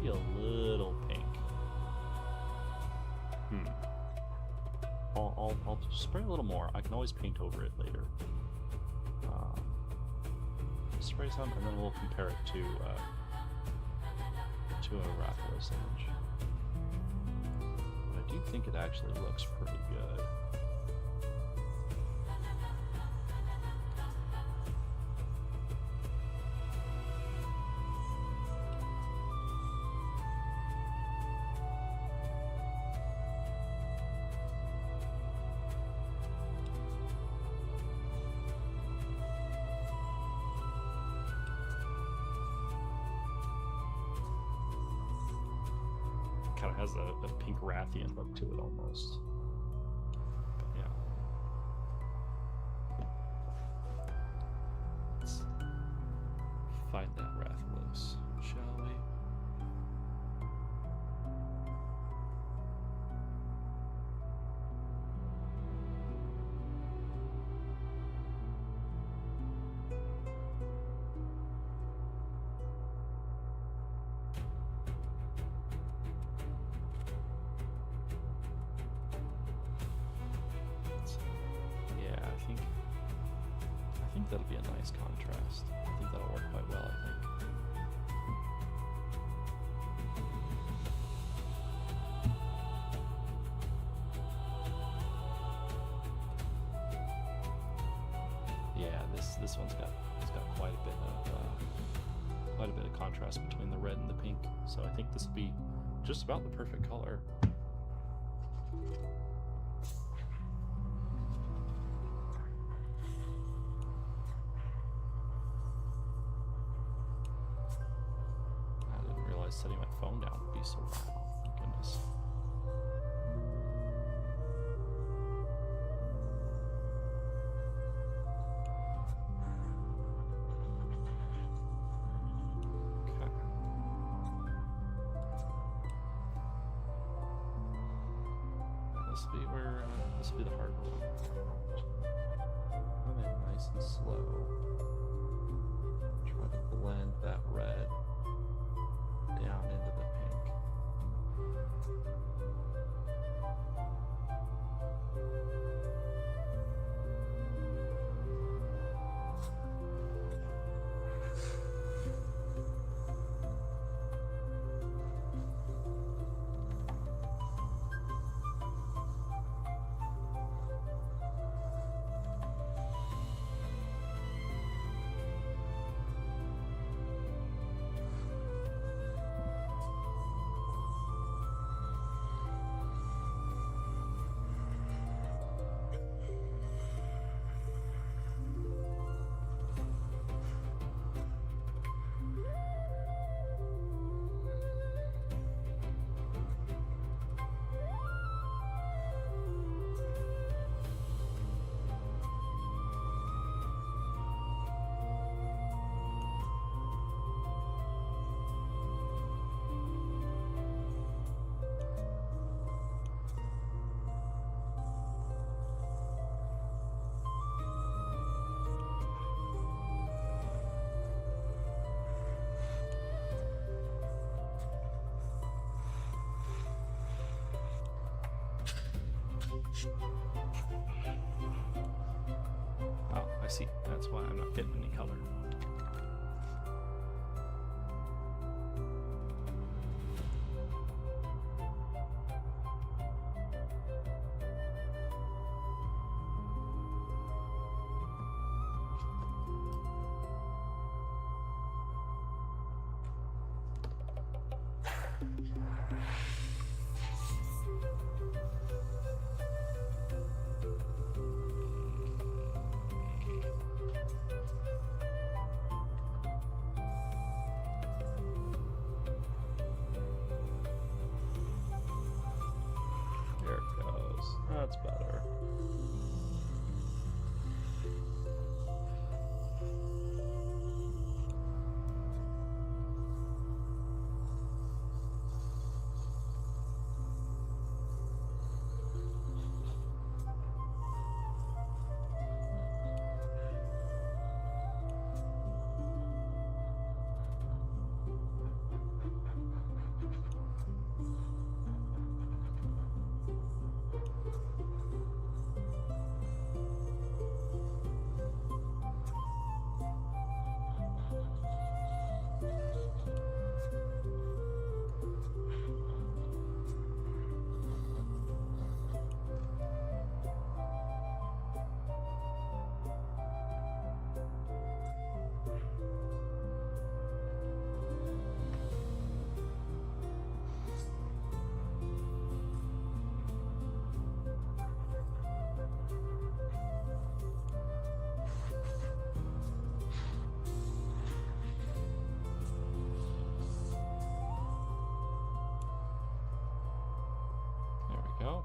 A little pink. I'll spray a little more. I can always paint over it later. Spray some, and then we'll compare it to a Rathalos image. But I do think it actually looks pretty good. Kind of has a pink Rathian look to it almost. But yeah. Let's find that Rathalos, shall we? I think that'll be a nice contrast. I think that'll work quite well, I think. Yeah, this one's got quite a bit of contrast between the red and the pink. So I think this will be just about the perfect color. phone down would be so loud. Goodness. Okay. This will be where this will be the hard one. Come in nice and slow. Try to blend that red down into the pink. Oh, I see. That's why I'm not getting any color. There it goes. That's better. Go.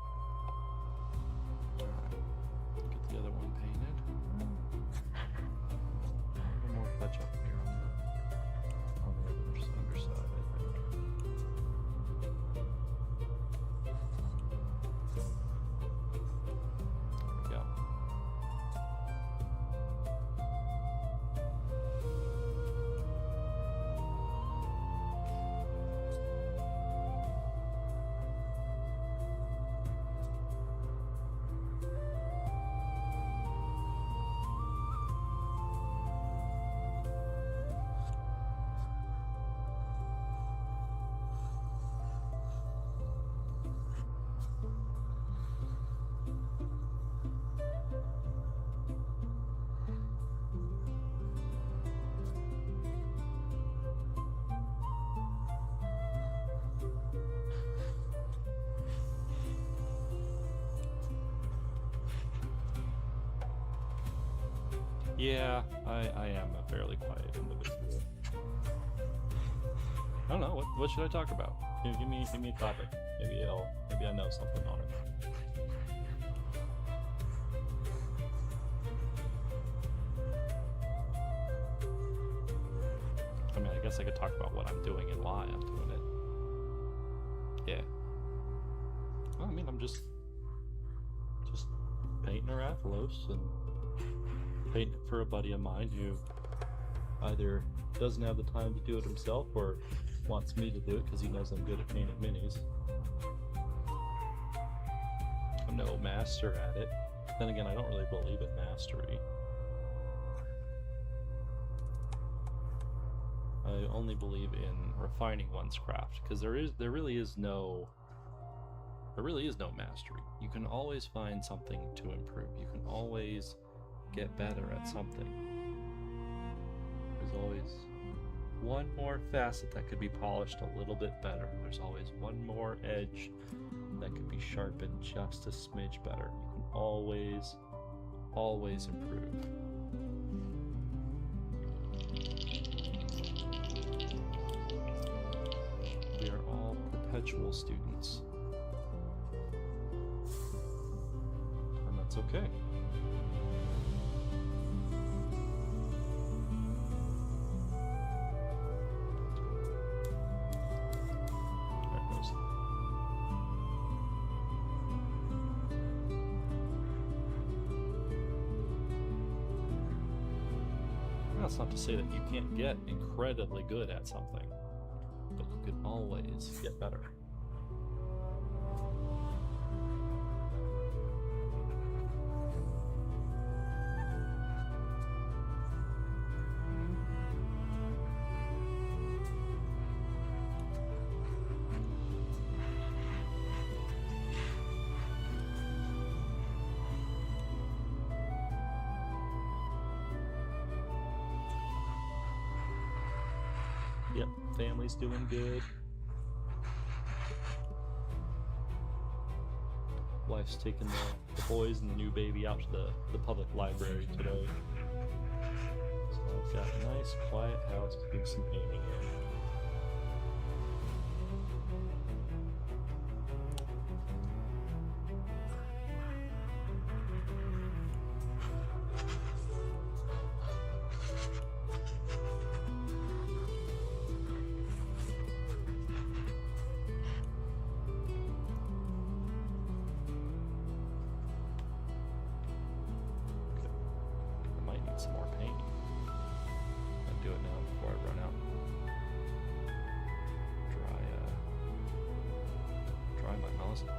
Alright. Get the other one painted. A little more touch up here on the underside, I think. There we go. Yeah, I am a fairly quiet individual. I don't know. What should I talk about? Give me a topic. Maybe I know something on it. I mean, I guess I could talk about what I'm doing and why I'm doing it. Yeah. Well, I mean, I'm just painting a Rathalos and painting it for a buddy of mine who either doesn't have the time to do it himself or wants me to do it because he knows I'm good at painting minis. I'm no master at it. Then again, I don't really believe in mastery. I only believe in refining one's craft because there really is no mastery. You can always find something to improve. You can always get better at something. There's always one more facet that could be polished a little bit better. There's always one more edge that could be sharpened just a smidge better. You can always improve. We are all perpetual students. And that's okay. That's not to say that you can't get incredibly good at something, but you can always get better. Yep, family's doing good. Wife's taking the boys and the new baby out to the public library today. So I've got a nice quiet house to do some painting in. Some more paint. I'll do it now before I run out. Dry my mouse now.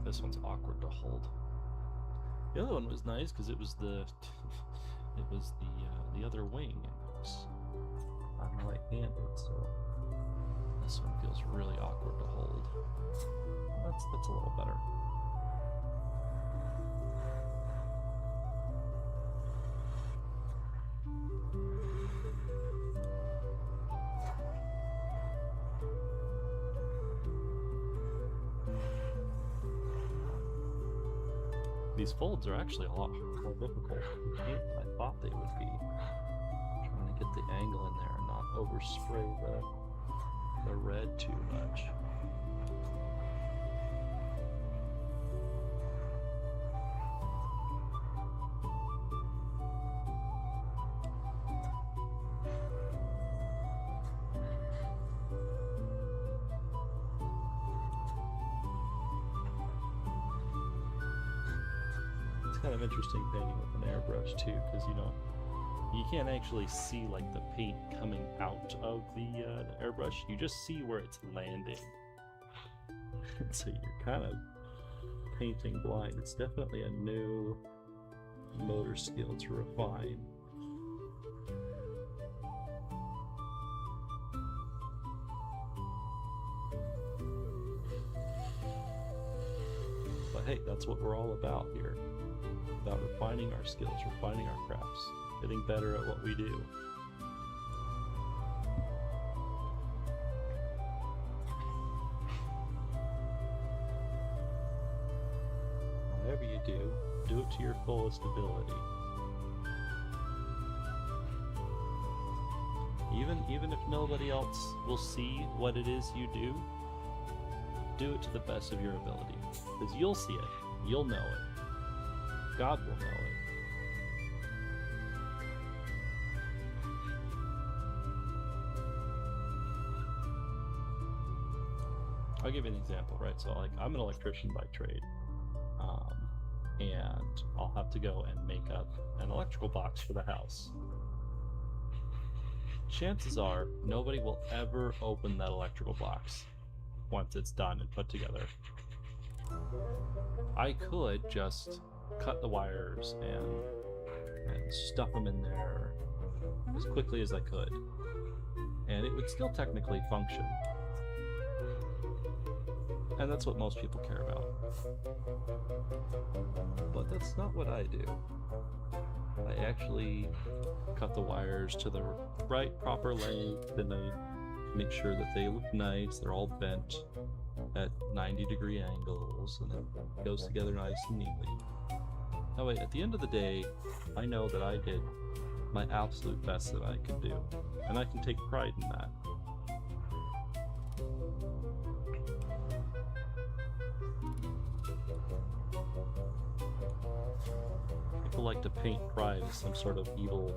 This one's awkward to hold. The other one was nice because it was the other wing. I'm right-handed, so this one feels really awkward to hold. That's a little better. These folds are actually a lot more difficult to paint than I thought they would be. Trying to get the angle in there and not overspray the red too much. Kind of interesting painting with an airbrush too, because you can't actually see like the paint coming out of the airbrush. You just see where it's landing. So you're kind of painting blind. It's definitely a new motor skill to refine. hey, that's what we're all about here. About refining our skills, refining our crafts, getting better at what we do. Whatever you do it to your fullest ability. Even if nobody else will see what it is you do it to the best of your ability. Because you'll see it, you'll know it, God will know it. I'll give you an example, right? So, like, I'm an electrician by trade, and I'll have to go and make up an electrical box for the house. Chances are nobody will ever open that electrical box once it's done and put together. I could just cut the wires and stuff them in there as quickly as I could, and it would still technically function. And that's what most people care about. But that's not what I do. I actually cut the wires to the right proper length, and I make sure that they look nice, they're all bent at 90-degree angles, and it goes together nice and neatly. That way, at the end of the day, I know that I did my absolute best that I could do, and I can take pride in that. People like to paint pride as some sort of evil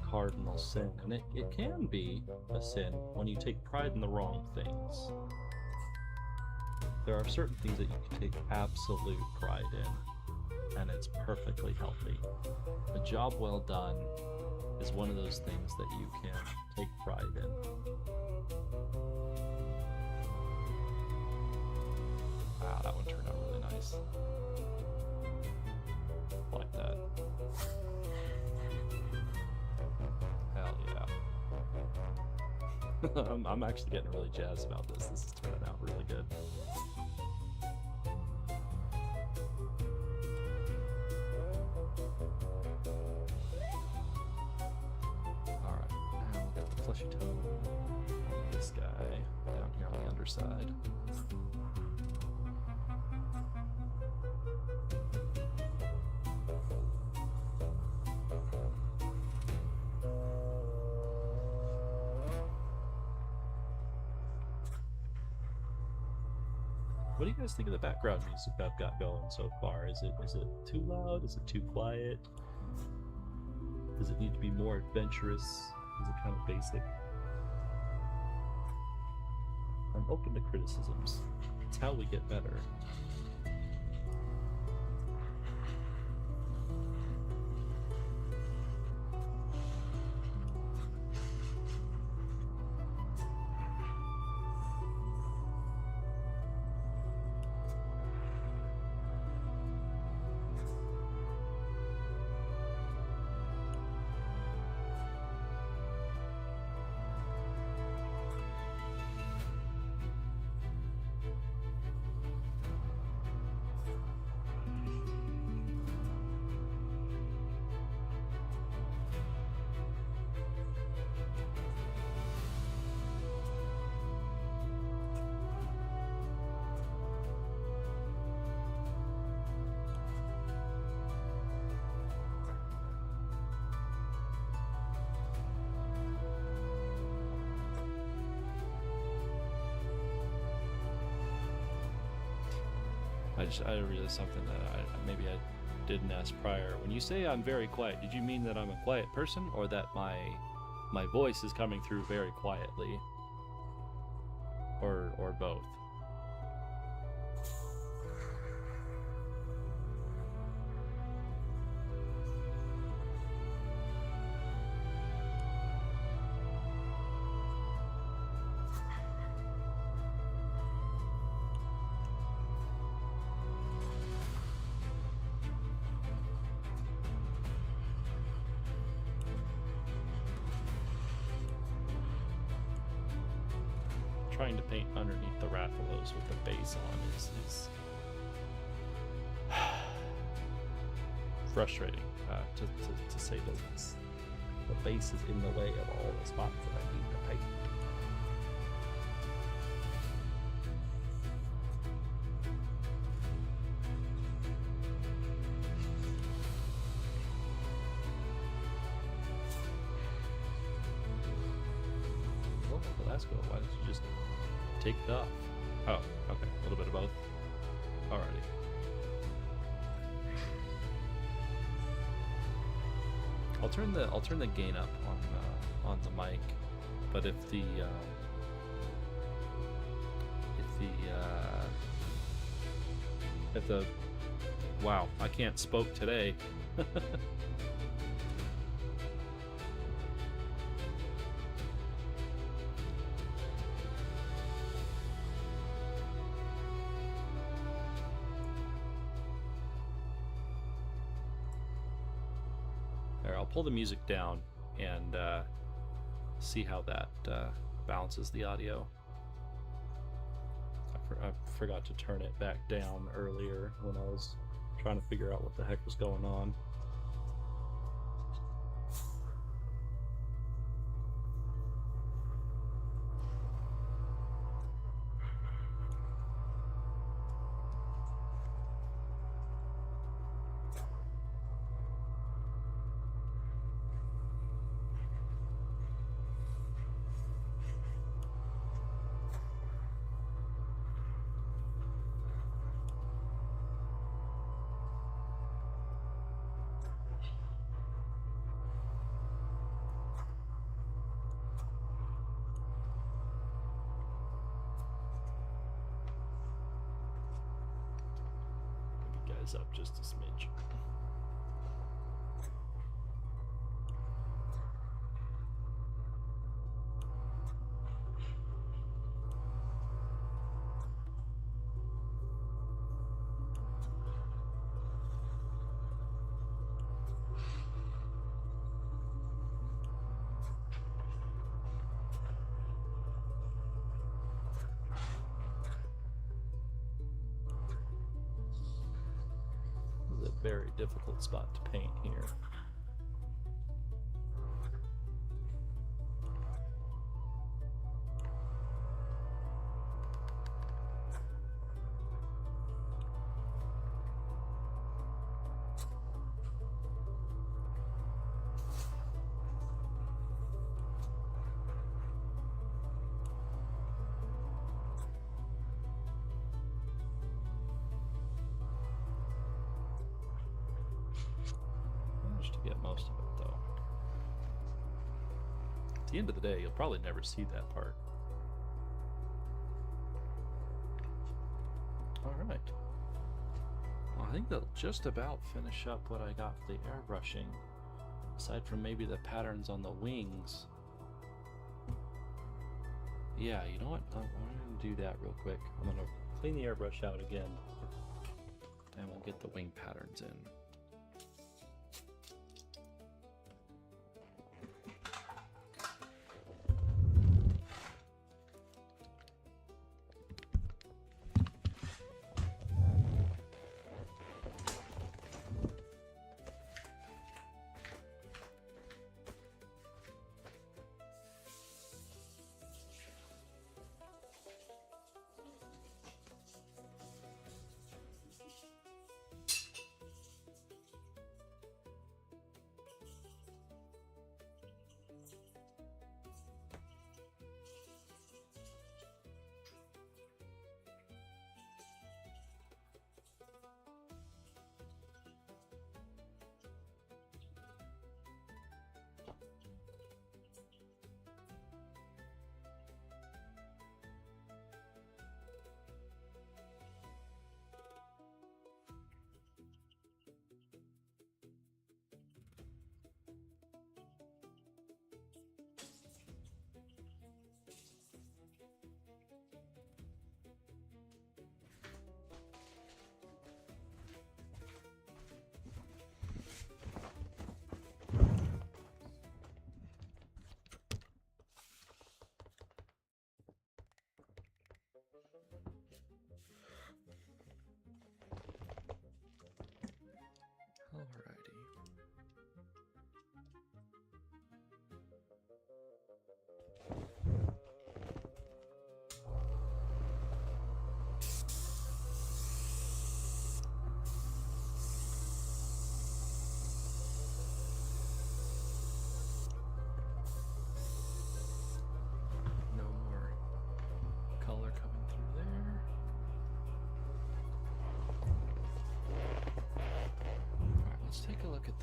cardinal sin, and it can be a sin when you take pride in the wrong things. There are certain things that you can take absolute pride in, and it's perfectly healthy. A job well done is one of those things that you can take pride in. Wow, that one turned out really nice. Like that. Hell yeah. I'm actually getting really jazzed about this. This is turning out really good. Alright, now we got the fleshy toe on this guy down here on the underside. What do you guys think of the background music I've got going so far? Is it too loud? Is it too quiet? Does it need to be more adventurous? Is it kind of basic? I'm open to criticisms. It's how we get better. I realized something that maybe I didn't ask prior. When you say I'm very quiet, did you mean that I'm a quiet person, or that my voice is coming through very quietly, or both? Trying to paint underneath the Rathalos with the base on is frustrating, to say the least. The base is in the way of all the spots that I need to paint. Well, Valasco, why don't you just take it off? Oh, okay, a little bit of both. Alrighty. I'll turn the gain up on the mic, but if the wow, I can't spoke today. There, I'll pull the music down and see how that balances the audio. I forgot to turn it back down earlier when I was trying to figure out what the heck was going on. Up just a smidge. Very difficult spot to paint here. To get most of it though. At the end of the day, you'll probably never see that part. Alright. Well, I think that'll just about finish up what I got for the airbrushing. Aside from maybe the patterns on the wings. Yeah, you know what? I'm going to do that real quick. I'm going to clean the airbrush out again. And we'll get the wing patterns in.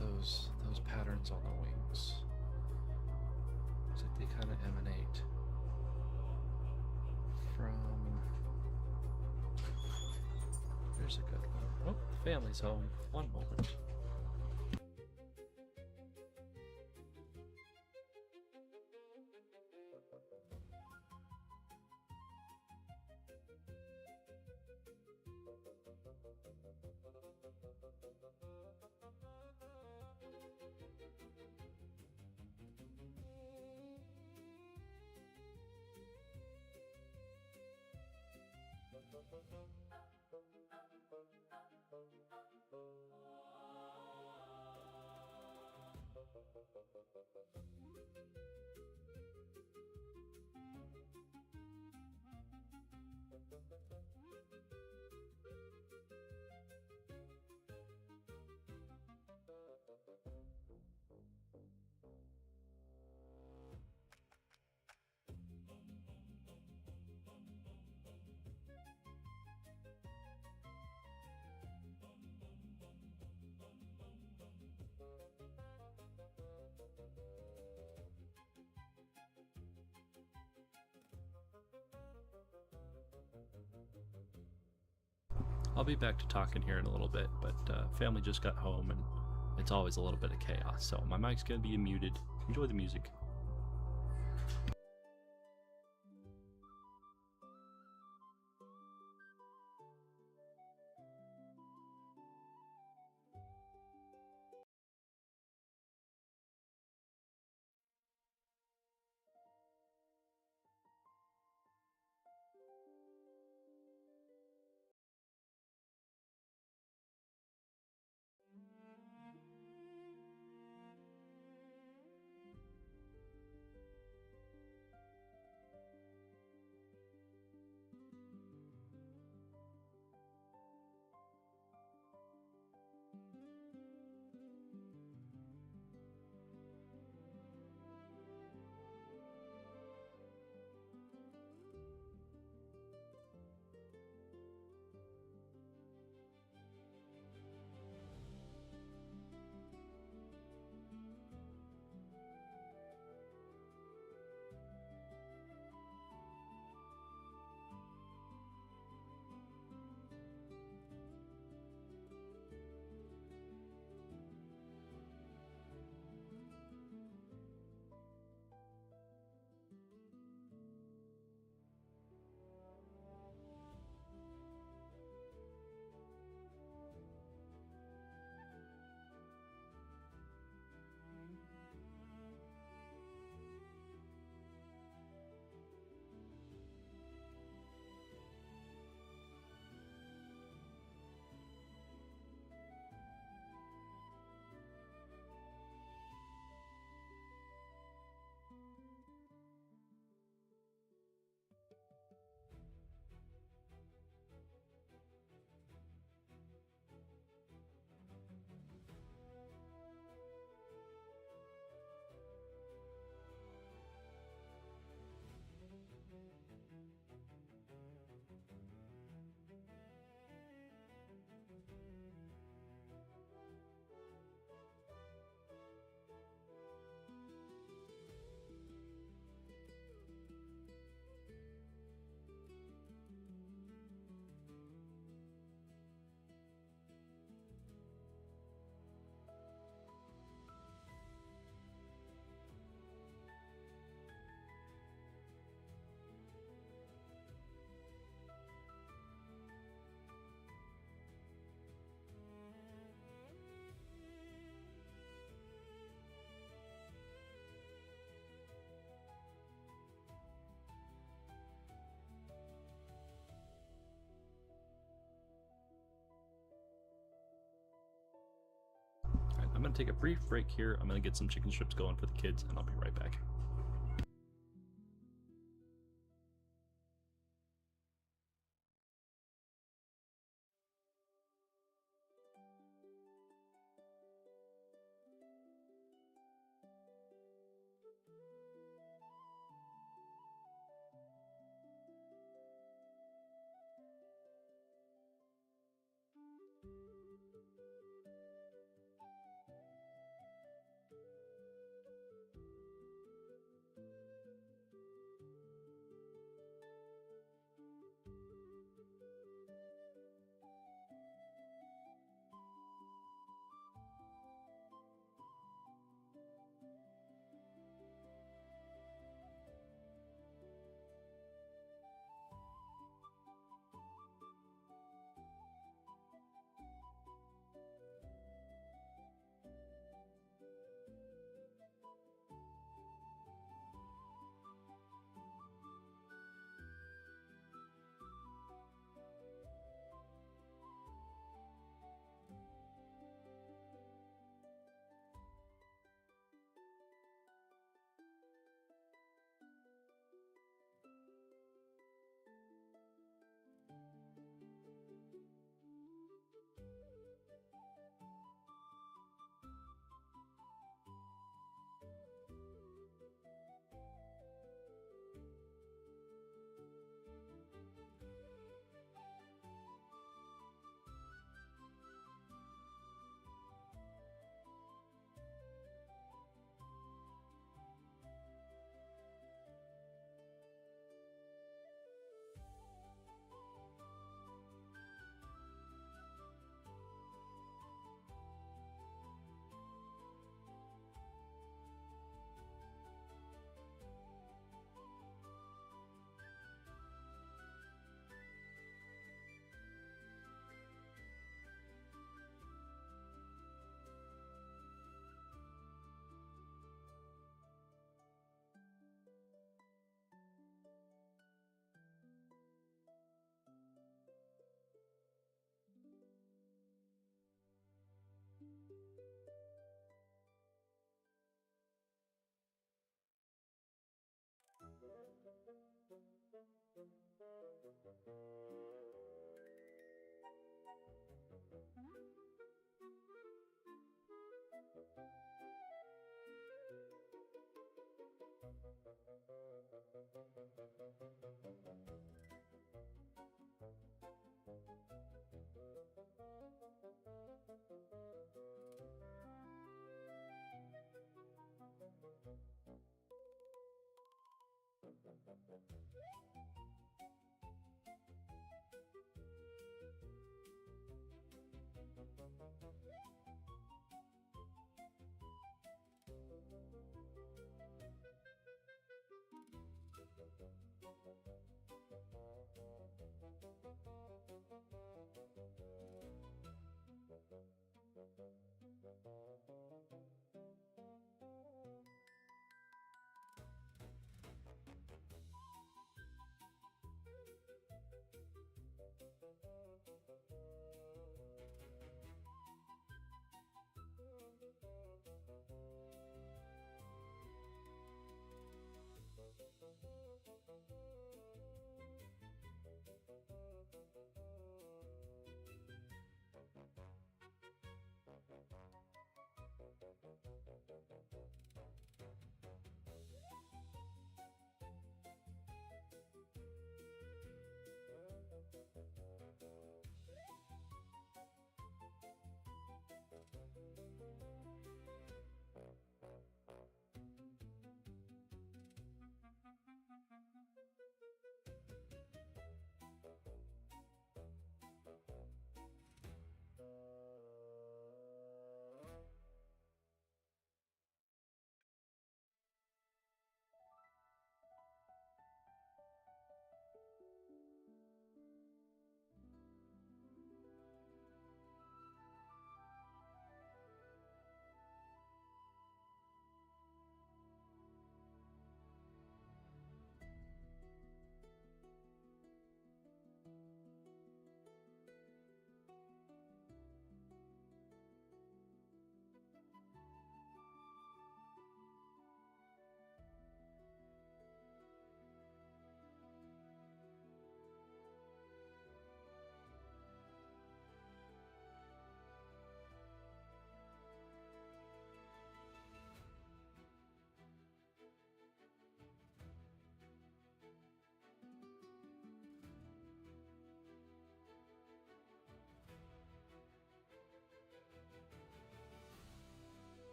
those patterns on the wings. Looks like they kind of emanate from. There's a good one. Oh, the family's home. One moment. I'll be back to talking here in a little bit, but family just got home and it's always a little bit of chaos, so my mic's going to be muted. Enjoy the music. I'm going to take a brief break here. I'm going to get some chicken strips going for the kids, and I'll be right back.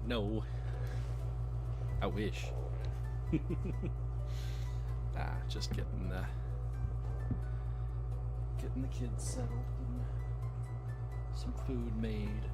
No. I wish. Just getting the kids settled and some food made.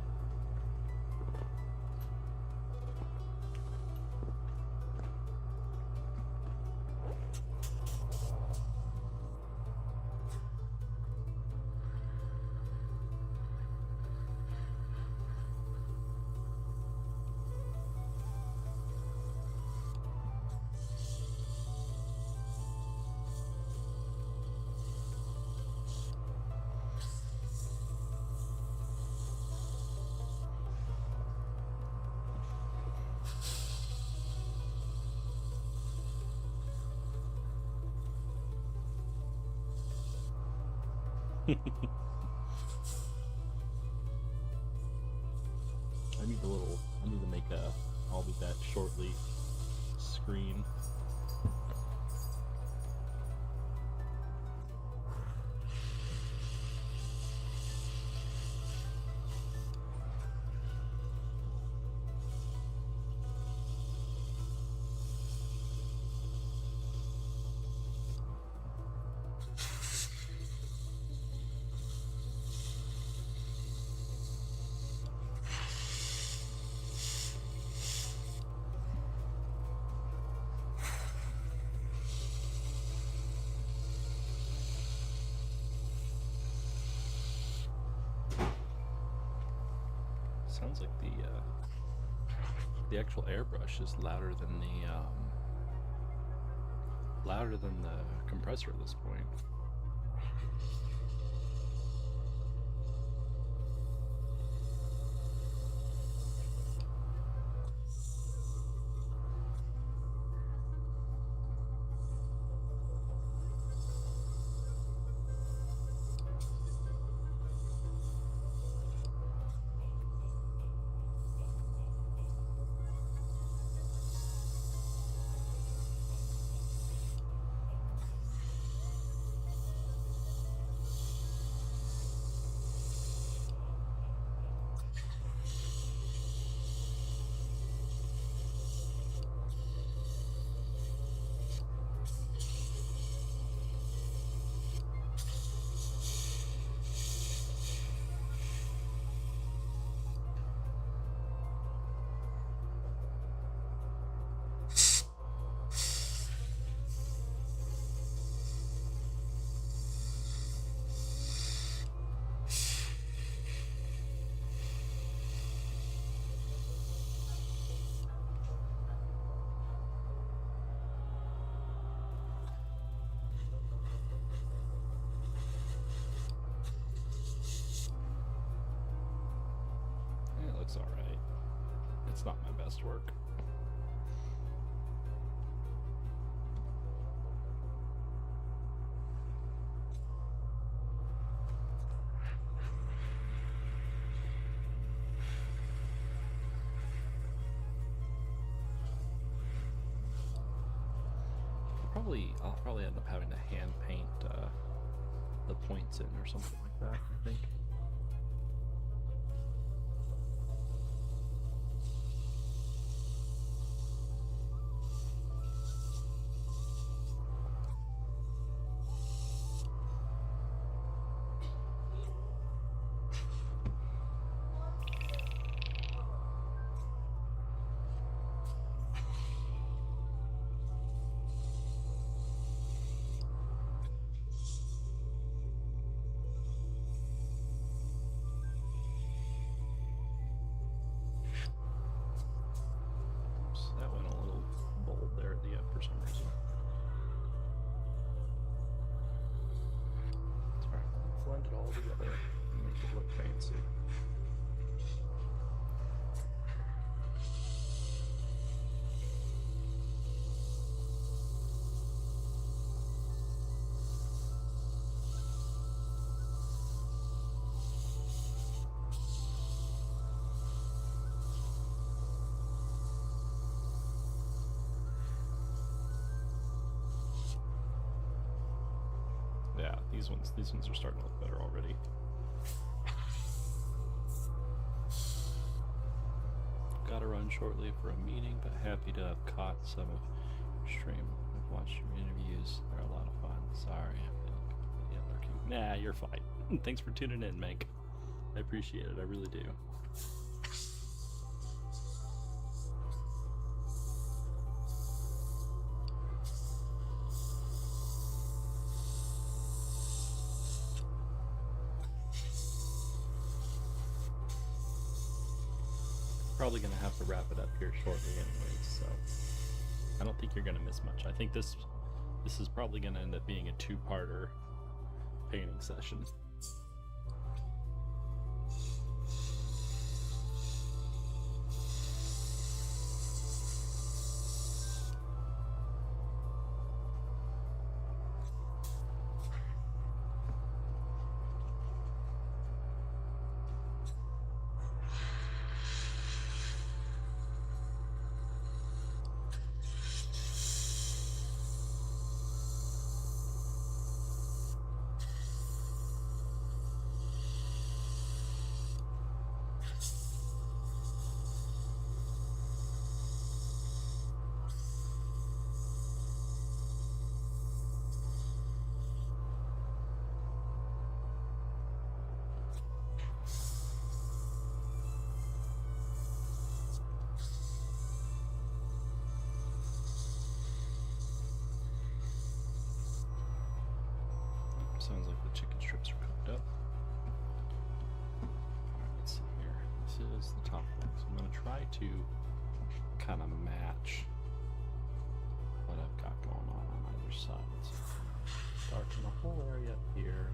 I need to make I'll be that shortly screen. Sounds like the actual airbrush is louder than the compressor at this point. Looks alright. It's not my best work. I'll probably end up having to hand paint the points in or something like that, I think. All together and make it look fancy. Yeah, these ones are starting to look better already. Gotta run join shortly for a meeting, but happy to have caught some of your stream. I've watched your interviews. They're a lot of fun. Sorry, I'm lurking. Nah, you're fine. Thanks for tuning in, Mank. I appreciate it. I really do. Probably gonna have to wrap it up here shortly anyways, so I don't think you're gonna miss much. I think this is probably gonna end up being a two-parter painting session. Sounds like the chicken strips are cooked up. Alright, let's see here. This is the top one. So I'm going to try to kind of match what I've got going on either side. Let's darken the whole area up here.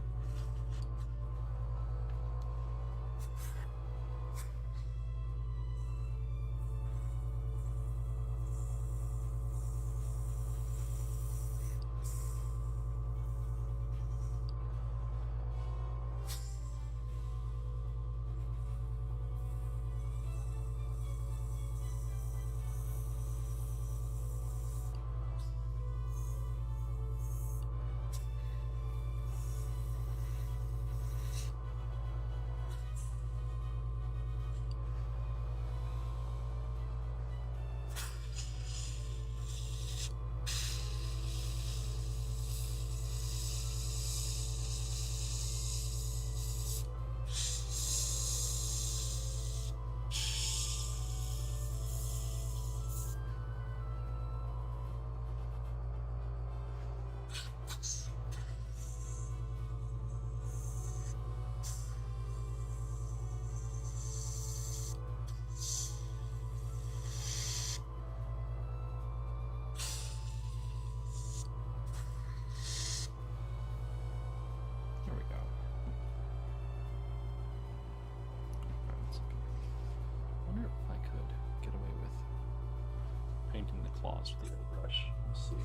Claws with the airbrush. Let's see.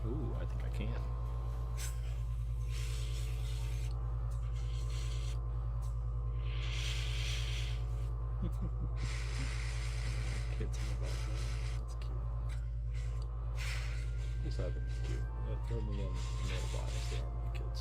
Ooh, I think I can. Kids in the background. That's cute. At least I think it's cute. They're me and male bias. They are my kids.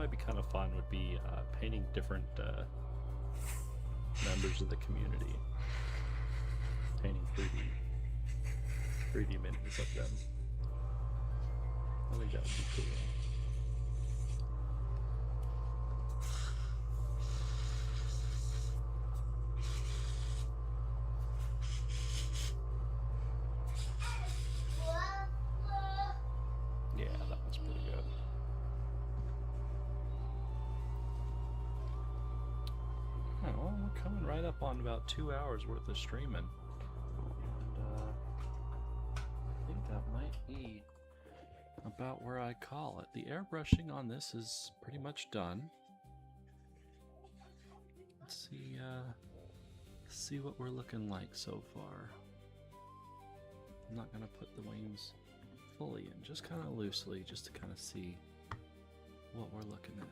might be kind of fun would be painting different members of the community. Painting 3D minis of them. I think that would be cool. Yeah, that one's pretty good. Oh, well, we're coming right up on about 2 hours worth of streaming. And I think that might be about where I call it. The airbrushing on this is pretty much done. Let's see what we're looking like so far. I'm not gonna put the wings fully in, just kind of loosely, just to kind of see what we're looking at.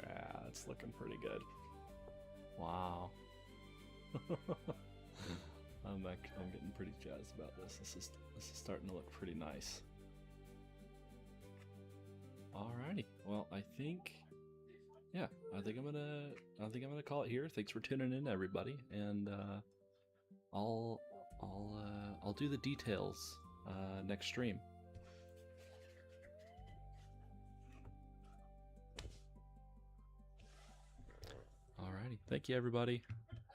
Yeah, that's looking pretty good. Wow. I'm getting pretty jazzed about this. This is starting to look pretty nice. Alrighty. Well, I think I'm gonna call it here. Thanks for tuning in, everybody, and I'll do the details next stream. Alrighty. Thank you, everybody.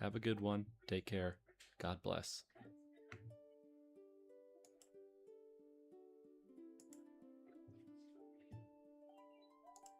Have a good one. Take care. God bless.